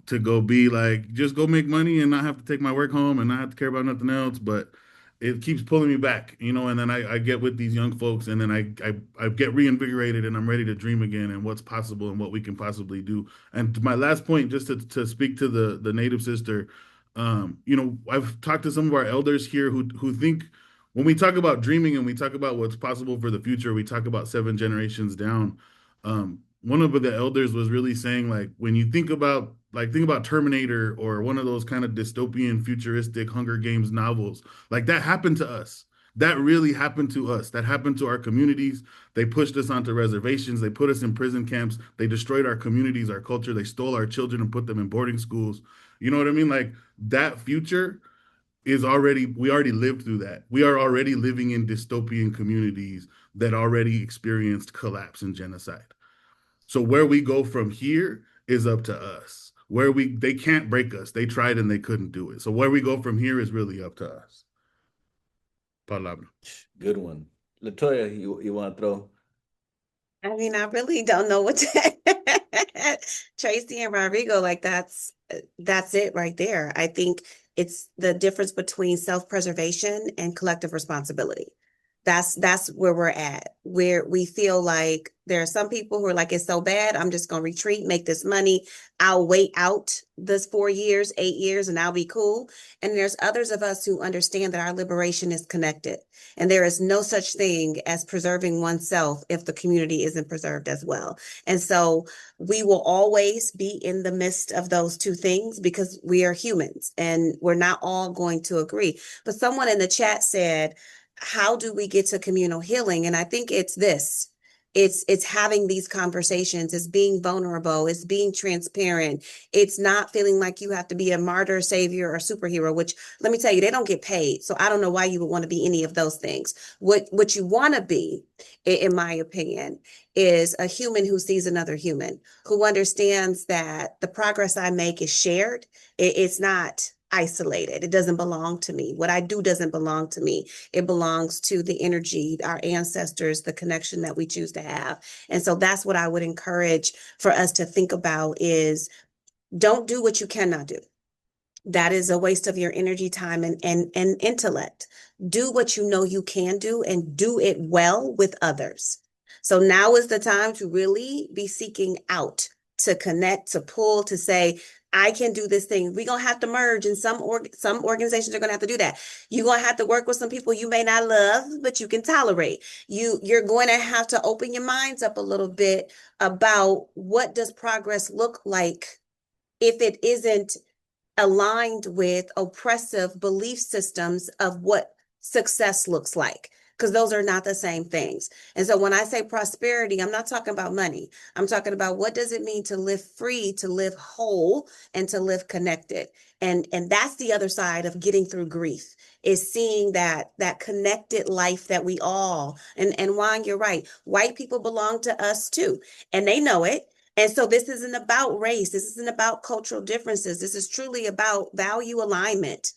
to go be like, just go make money and not have to take my work home and not have to care about nothing else. But it keeps pulling me back, you know, and then I get with these young folks and then I get reinvigorated and I'm ready to dream again and what's possible and what we can possibly do. And to my last point, just to speak to the Native sister, you know, I've talked to some of our elders here who think when we talk about dreaming and we talk about what's possible for the future, we talk about 7 generations down. One of the elders was really saying, like, when you think about Terminator or one of those kind of dystopian futuristic Hunger Games novels, like that happened to us. That really happened to us. That happened to our communities. They pushed us onto reservations. They put us in prison camps. They destroyed our communities, our culture. They stole our children and put them in boarding schools. You know what I mean? Like that future we already lived through that. We are already living in dystopian communities that already experienced collapse and genocide. So where we go from here is up to us. They can't break us. They tried and they couldn't do it. So where we go from here is really up to us. Palabra. Good one. Latoya, you want to throw? I mean, I really don't know what to Tracy and Rodrigo, like that's it right there. I think it's the difference between self-preservation and collective responsibility. That's where we're at, where we feel like there are some people who are like, it's so bad, I'm just going to retreat, make this money. I'll wait out this 4 years, 8 years, and I'll be cool. And there's others of us who understand that our liberation is connected. And there is no such thing as preserving oneself if the community isn't preserved as well. And so we will always be in the midst of those two things because we are humans and we're not all going to agree. But someone in the chat said, how do we get to communal healing? And I think it's this. It's having these conversations, it's being vulnerable, it's being transparent. It's not feeling like you have to be a martyr, savior, or superhero, which let me tell you, they don't get paid. So I don't know why you would want to be any of those things. What you want to be, in my opinion, is a human who sees another human, who understands that the progress I make is shared. It's not isolated. It doesn't belong to me. What I do doesn't belong to me. It belongs to the energy, our ancestors, the connection that we choose to have. And so that's what I would encourage for us to think about is don't do what you cannot do. That is a waste of your energy, time, and intellect. Do what you know you can do and do it well with others. So now is the time to really be seeking out, to connect, to pull, to say, I can do this thing. We're going to have to merge, and some organizations are going to have to do that. You're going to have to work with some people you may not love, but you can tolerate. You're going to have to open your minds up a little bit about what does progress look like if it isn't aligned with oppressive belief systems of what success looks like, because those are not the same things. And so when I say prosperity, I'm not talking about money. I'm talking about what does it mean to live free, to live whole, and to live connected. And that's the other side of getting through grief, is seeing that connected life that we all, and Juan, you're right, white people belong to us too, and they know it. And so this isn't about race. This isn't about cultural differences. This is truly about value alignment,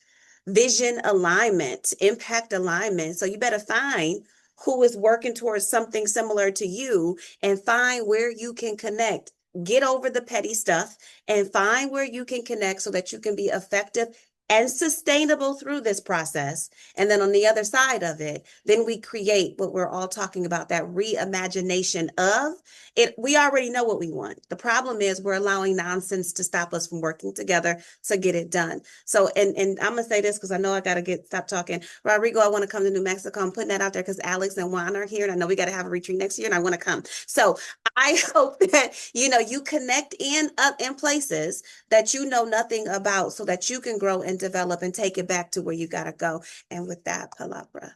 vision alignment, impact alignment. So you better find who is working towards something similar to you and find where you can connect. Get over the petty stuff and find where you can connect so that you can be effective and sustainable through this process. And then on the other side of it, then we create what we're all talking about, that reimagination of it. We already know what we want. The problem is we're allowing nonsense to stop us from working together to get it done. So, and I'm gonna say this because I know I gotta stop talking. Rodrigo, I want to come to New Mexico. I'm putting that out there because Alex and Juan are here, and I know we got to have a retreat next year, and I want to come. So I hope that you connect up in places that you know nothing about, so that you can grow and develop and take it back to where you gotta go. And with that, palabra.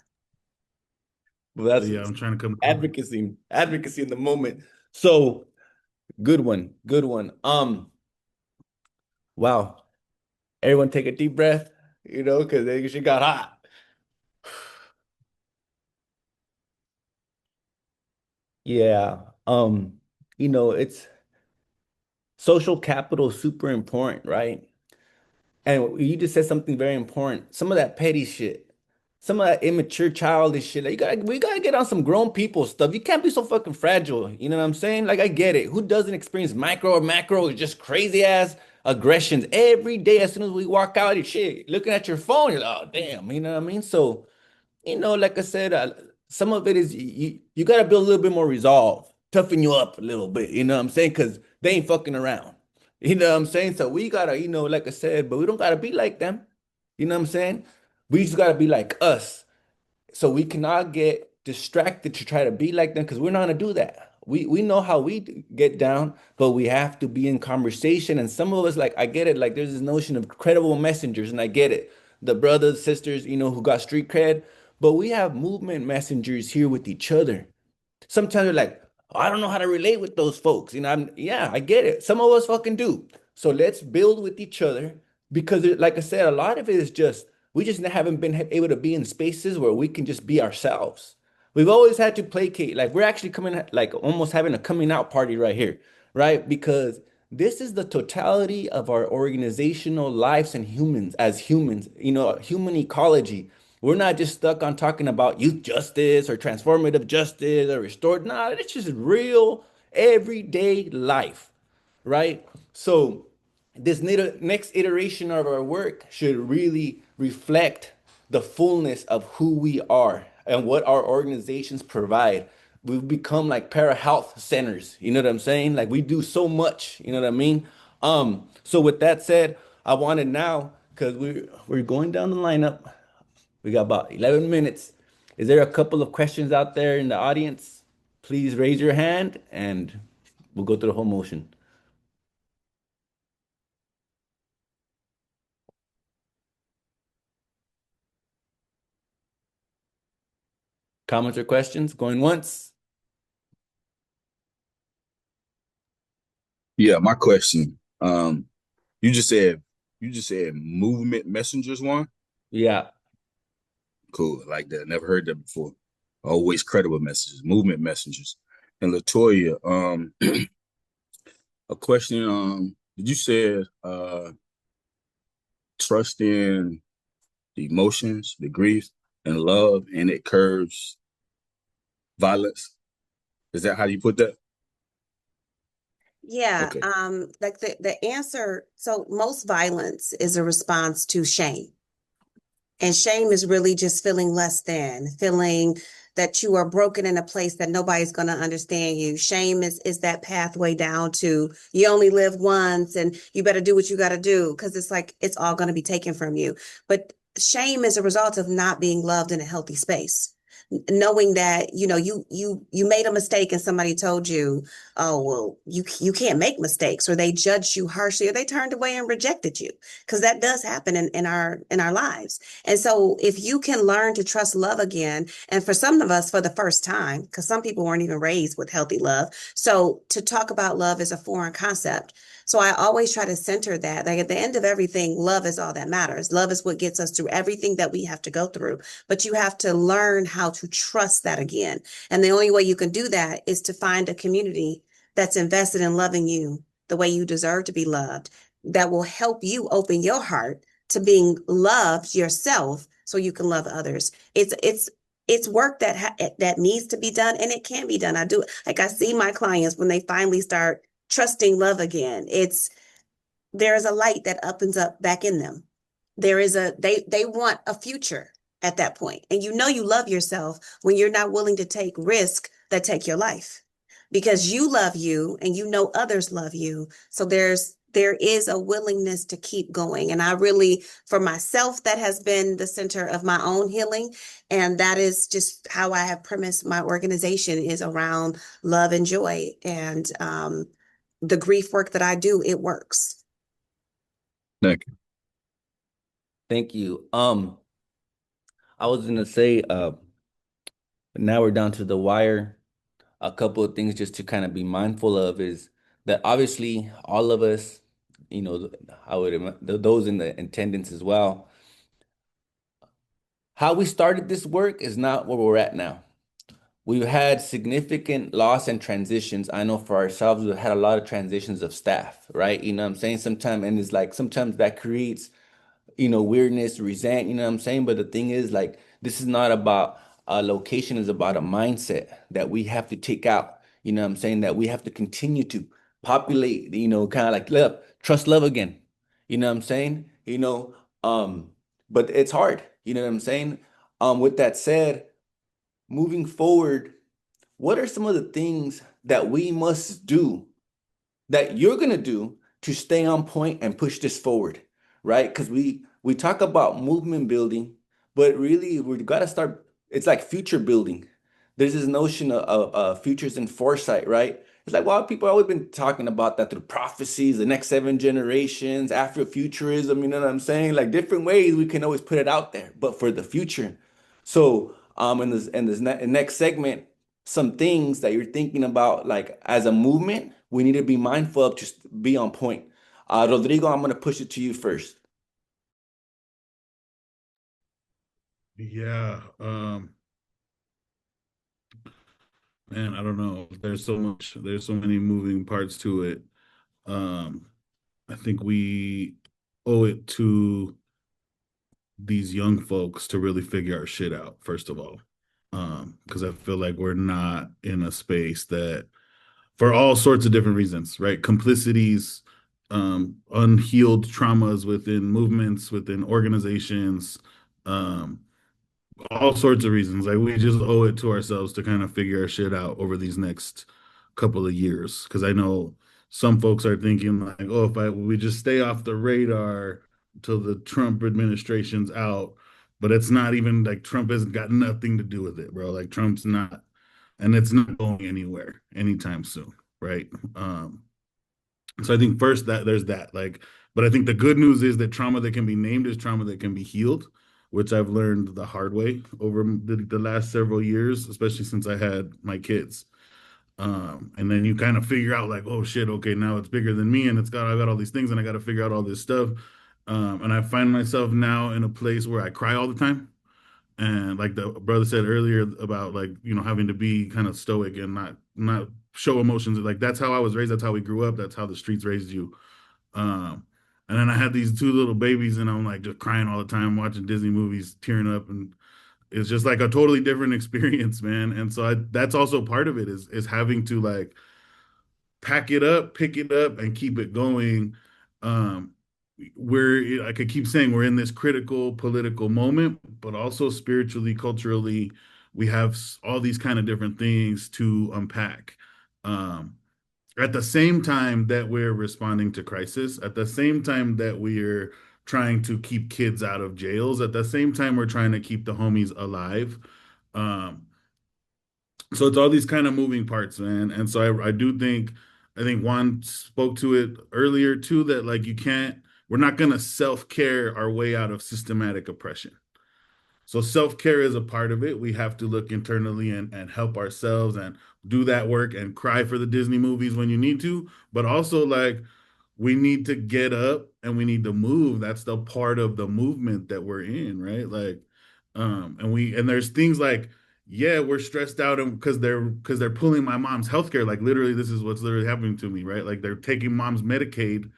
Well, that's Yeah, I'm trying to come. advocacy in the moment. So good one. Wow. Everyone take a deep breath, because she got hot. Yeah. It's social capital is super important, right? And you just said something very important. Some of that petty shit, some of that immature, childish shit. Like, we gotta get on some grown people stuff. You can't be so fucking fragile. You know what I'm saying? Like, I get it. Who doesn't experience micro or macro, just crazy ass aggressions every day? As soon as we walk out, your shit, looking at your phone, you're like, oh damn. You know what I mean? So, like I said, some of it is you got to build a little bit more resolve, toughen you up a little bit. You know what I'm saying? Because they ain't fucking around. You know what I'm saying? So we gotta, like I said, but we don't gotta be like them. You know what I'm saying? We just gotta be like us. So we cannot get distracted to try to be like them, because we're not gonna do that. We know how we get down, but we have to be in conversation. And some of us, like, I get it, like there's this notion of credible messengers, and I get it. The brothers, sisters, who got street cred, but we have movement messengers here with each other. Sometimes they're like, "Oh, I don't know how to relate with those folks." Yeah, I get it. Some of us fucking do. So let's build with each other, because like I said, a lot of it is just we just haven't been able to be in spaces where we can just be ourselves. We've always had to placate. Like, we're actually coming, like almost having a coming out party right here, right? Because this is the totality of our organizational lives and humans as humans, human ecology. We're not just stuck on talking about youth justice or transformative justice or restored. Nah, it's just real everyday life, right? So this next iteration of our work should really reflect the fullness of who we are and what our organizations provide. We've become like para health centers, you know what I'm saying? Like, we do so much, you know what I mean? So with that said, I want to now, because we're going down the lineup. We got about 11 minutes. Is there a couple of questions out there in the audience? Please raise your hand and we'll go through the whole motion. Comments or questions? Going once? Yeah, my question. You just said movement messengers one. Yeah. Cool, I like that. Never heard that before. Always credible messages, movement messengers. And Latoya, a question. Did you say trust in the emotions, the grief, and love, and it curbs violence? Is that how you put that? Yeah, Okay. like the answer, so most violence is a response to shame. And shame is really just feeling less than, feeling that you are broken in a place that nobody's going to understand you. Shame is that pathway down to you only live once and you better do what you got to do, because it's like it's all going to be taken from you. But shame is a result of not being loved in a healthy space. Knowing that, you made a mistake and somebody told you, oh, well, you can't make mistakes, or they judged you harshly, or they turned away and rejected you, because that does happen in our lives. And so if you can learn to trust love again, and for some of us for the first time, because some people weren't even raised with healthy love. So to talk about love is a foreign concept. So I always try to center that. Like, at the end of everything, love is all that matters. Love is what gets us through everything that we have to go through. But you have to learn how to trust that again. And the only way you can do that is to find a community that's invested in loving you the way you deserve to be loved, that will help you open your heart to being loved yourself so you can love others. It's work that needs to be done, and it can be done. I see my clients when they finally start trusting love again. There's a light that opens up back in them. there is they want a future at that point. And you know you love yourself when you're not willing to take risk that take your life because you love you and you know others love you. So there is a willingness to keep going. And I really, for myself, that has been the center of my own healing. And that is just how I have premised my organization is around love and joy. And the grief work that I do, it works. Thank you. Thank you. I was gonna say, now we're down to the wire. A couple of things just to kind of be mindful of is that obviously all of us, I would those in the attendance as well. How we started this work is not where we're at now. We've had significant loss and transitions. I know for ourselves, we've had a lot of transitions of staff, right? You know what I'm saying? Sometimes, and it's like sometimes that creates weirdness, resent, you know what I'm saying? But the thing is, like, this is not about a location, it's about a mindset that we have to take out, you know what I'm saying? That we have to continue to populate, kind of like love, trust love again. You know what I'm saying? But it's hard, you know what I'm saying? With that said, moving forward, what are some of the things that we must do that you're going to do to stay on point and push this forward, right? Because we talk about movement building, but really we've got to start, it's like future building. There's this notion of futures and foresight, right? It's like, well, people have always been talking about that through prophecies, the next 7 generations, Afrofuturism, you know what I'm saying? Like different ways we can always put it out there, but for the future. So in this next segment, some things that you're thinking about, like as a movement, we need to be mindful of, just be on point. Rodrigo, I'm going to push it to you first. Yeah. Man, I don't know. There's so many moving parts to it. Um, I think we owe it to these young folks to really figure our shit out, first of all. Because I feel like we're not in a space that, for all sorts of different reasons, right? Complicities, unhealed traumas within movements, within organizations, um, all sorts of reasons. Like we just owe it to ourselves to kind of figure our shit out over these next couple of years. Because I know some folks are thinking like, oh, if we just stay off the radar till the Trump administration's out, but it's not even like Trump has got nothing to do with it, bro. Like Trump's not, and it's not going anywhere anytime soon, right? So I think first that there's that, like, but I think the good news is that trauma that can be named is trauma that can be healed, which I've learned the hard way over the last several years, especially since I had my kids. And then you kind of figure out like, oh shit, okay, now it's bigger than me, and I got all these things, and I got to figure out all this stuff. And I find myself now in a place where I cry all the time. And like the brother said earlier about like, having to be kind of stoic and not show emotions. Like that's how I was raised. That's how we grew up. That's how the streets raised you. Um, and then I had these two little babies and I'm like just crying all the time, watching Disney movies, tearing up. And it's just like a totally different experience, man. And so that's also part of it is having to like pack it up, pick it up, and keep it going. Um, we're, I could keep saying we're in this critical political moment, but also spiritually, culturally, we have all these kind of different things to unpack. Um, at the same time that we're responding to crisis, at the same time that we're trying to keep kids out of jails, at the same time we're trying to keep the homies alive. Um, so it's all these kind of moving parts, man. And so I do think, I think Juan spoke to it earlier too, that like we're not going to self-care our way out of systematic oppression. So self-care is a part of it. We have to look internally and help ourselves and do that work and cry for the Disney movies when you need to. But also like we need to get up and we need to move. That's the part of the movement that we're in, right? Like, and there's things like, yeah, we're stressed out and because they're pulling my mom's healthcare. Like literally, this is what's literally happening to me, right? Like they're taking mom's Medicaid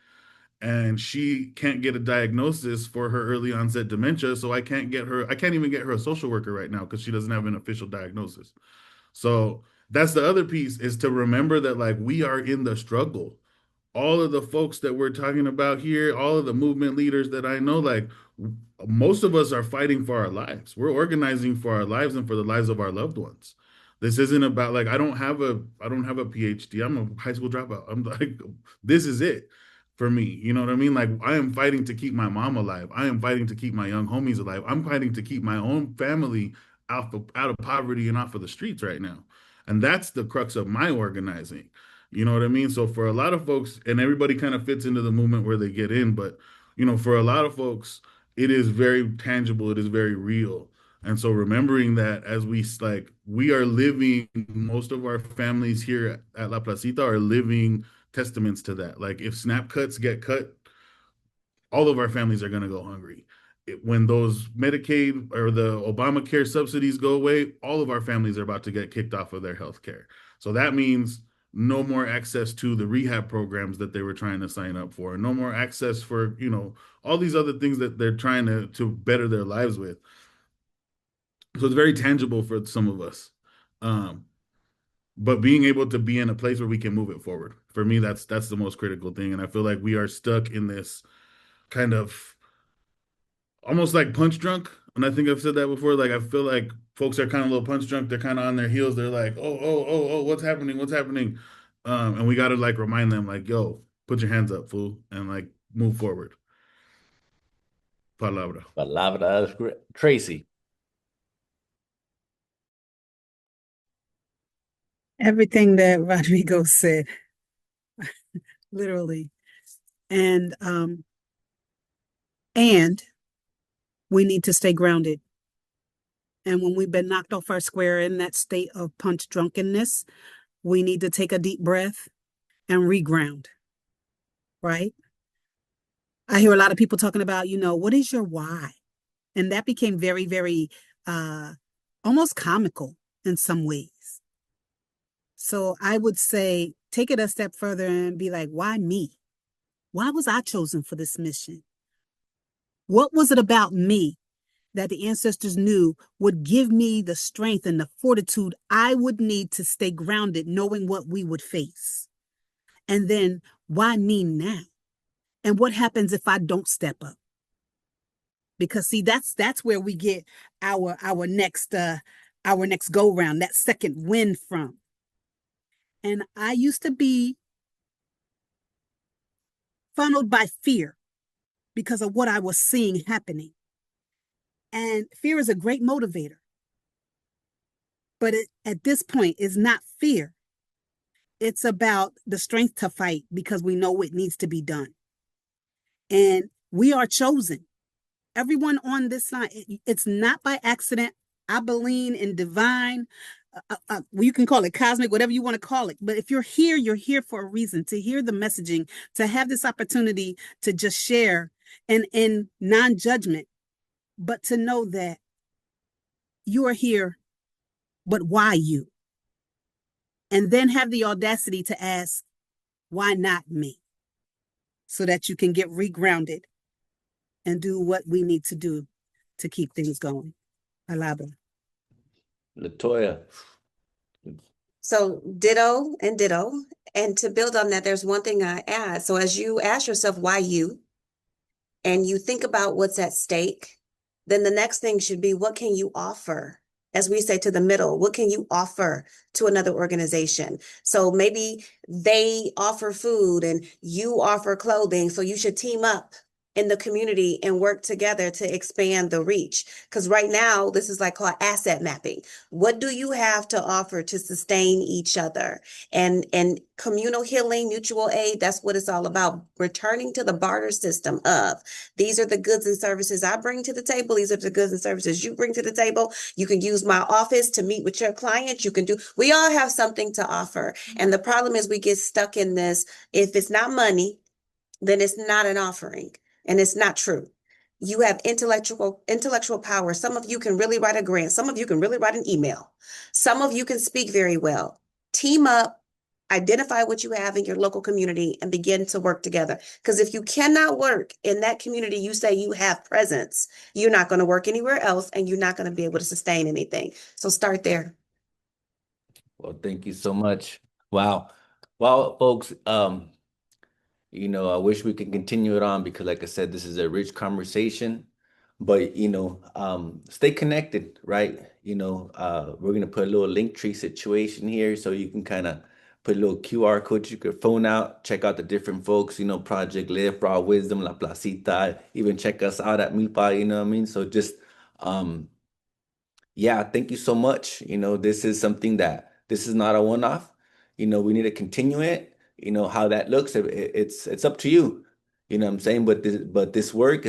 and she can't get a diagnosis for her early onset dementia. So I can't even get her a social worker right now because she doesn't have an official diagnosis. So that's the other piece is to remember that like we are in the struggle. all of the folks that we're talking about here, all of the movement leaders that I know, like most of us are fighting for our lives. We're organizing for our lives and for the lives of our loved ones. This isn't about like I don't have a PhD. I'm a high school dropout. I'm like this is it for me. You know what I mean? Like I am fighting to keep my mom alive. I am fighting to keep my young homies alive. I'm fighting to keep my own family out of poverty and off of the streets right now. And that's the crux of my organizing. You know what I mean? So for a lot of folks, and everybody kind of fits into the movement where they get in, but for a lot of folks, it is very tangible, it is very real. And so remembering that as we are living, most of our families here at La Placita are living testaments to that. Like if SNAP cuts get cut, all of our families are going to go hungry. When those Medicaid or the Obamacare subsidies go away, all of our families are about to get kicked off of their health care. So that means no more access to the rehab programs that they were trying to sign up for, no more access for, all these other things that they're trying to better their lives with. So it's very tangible for some of us. But being able to be in a place where we can move it forward. For me, that's the most critical thing. And I feel like we are stuck in this kind of almost like punch drunk. And I think I've said that before. Like I feel like folks are kind of a little punch drunk. They're kind of on their heels. They're like, oh, what's happening? What's happening? And we got to like remind them, like, yo, put your hands up, fool, and like move forward. Palabra. Palabra. Tracy. Everything that Rodrigo said, literally. And we need to stay grounded. And when we've been knocked off our square in that state of punch drunkenness, we need to take a deep breath and reground, right? I hear a lot of people talking about, what is your why? And that became very, very almost comical in some ways. So I would say, take it a step further and be like, why me? Why was I chosen for this mission? What was it about me that the ancestors knew would give me the strength and the fortitude I would need to stay grounded, knowing what we would face? And then why me now? And what happens if I don't step up? Because see, that's where we get our next go round, that second win from. And I used to be funneled by fear because of what I was seeing happening. And fear is a great motivator. But at this point, it's not fear. It's about the strength to fight because we know it needs to be done. And we are chosen. Everyone on this line, it's not by accident. I believe in divine, you can call it cosmic, whatever you want to call it. But if you're here for a reason, to hear the messaging, to have this opportunity to just share and in non-judgment, but to know that you are here, but why you? And then have the audacity to ask, why not me? So that you can get regrounded and do what we need to do to keep things going. Alaba. Latoya. So ditto and ditto. And to build on that, there's one thing I add. So as you ask yourself, why you? And you think about what's at stake, then the next thing should be, what can you offer? As we say, to the middle, what can you offer to another organization? So maybe they offer food and you offer clothing. So you should team up in the community and work together to expand the reach. Because right now, this is like called asset mapping. What do you have to offer to sustain each other? And communal healing, mutual aid, that's what it's all about. Returning to the barter system of, these are the goods and services I bring to the table. These are the goods and services you bring to the table. You can use my office to meet with your clients. We all have something to offer. And the problem is we get stuck in this. If it's not money, then it's not an offering. And it's not true. You have intellectual power. Some of you can really write a grant. Some of you can really write an email. Some of you can speak very well. Team up, identify what you have in your local community and begin to work together. Because if you cannot work in that community, you say you have presence, you're not going to work anywhere else and you're not going to be able to sustain anything. So start there. Well, thank you so much. Wow. Well, folks, You know, I wish we could continue it on because, like I said, this is a rich conversation. But stay connected, right? We're gonna put a little link tree situation here so you can kind of put a little QR code, you your phone out, check out the different folks, Project Live, Raw Wisdom, La Placita, even check us out at MILPA, you know what I mean? So just yeah, thank you so much. This is something that this is not a one-off. We need to continue it. How that looks, it's up to you. You know what I'm saying? But this work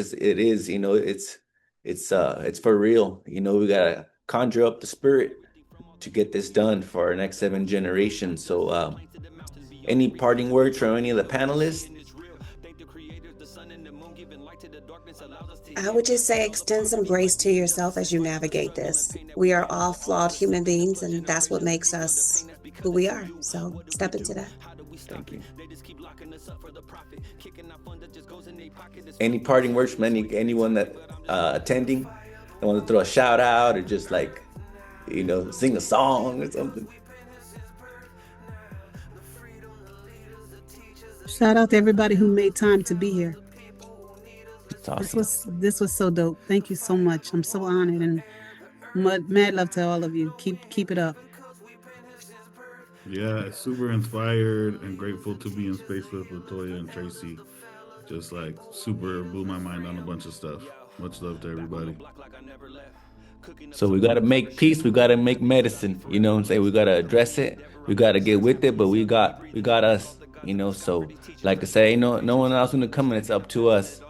it's for real. We gotta conjure up the spirit to get this done for our next 7 generations. So any parting words from any of the panelists? I would just say extend some grace to yourself as you navigate this. We are all flawed human beings, and that's what makes us who we are. So step into that. Thank you. Any parting words from anyone that attending? I want to throw a shout out or just sing a song or something. Shout out to everybody who made time to be here. Awesome. This was so dope. Thank you so much. I'm so honored and mad love to all of you. Keep it up. Yeah, super inspired and grateful to be in space with Latoya and Tracy. Just super blew my mind on a bunch of stuff. Much love to everybody. So we got to make peace. We got to make medicine. You know what I'm saying? We got to address it. We got to get with it, but we got us, so like I say, no one else going to come and it's up to us.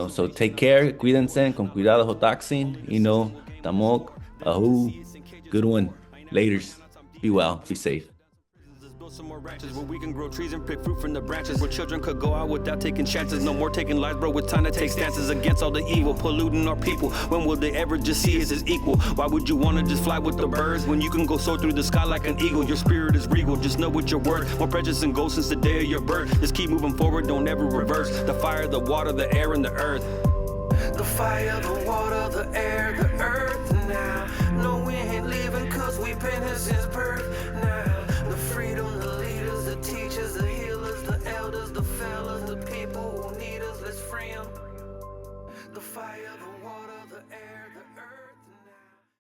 So take care, cuídense, con cuidado, Jotaxin, Tamok, Ahu, good one, laters, be well, be safe. Some more ranches where we can grow trees and pick fruit from the branches, where children could go out without taking chances. No more taking lives, bro, with time to take stances against all the evil polluting our people. When will they ever just see us as equal? Why would you want to just fly with the birds when you can go soar through the sky like an eagle? Your spirit is regal, just know what you're worth. More precious than gold since the day of your birth. Just keep moving forward, don't ever reverse. The fire, the water, the air, and the earth. The fire, the water, the air, the earth now. No, we ain't leaving cause we've been here since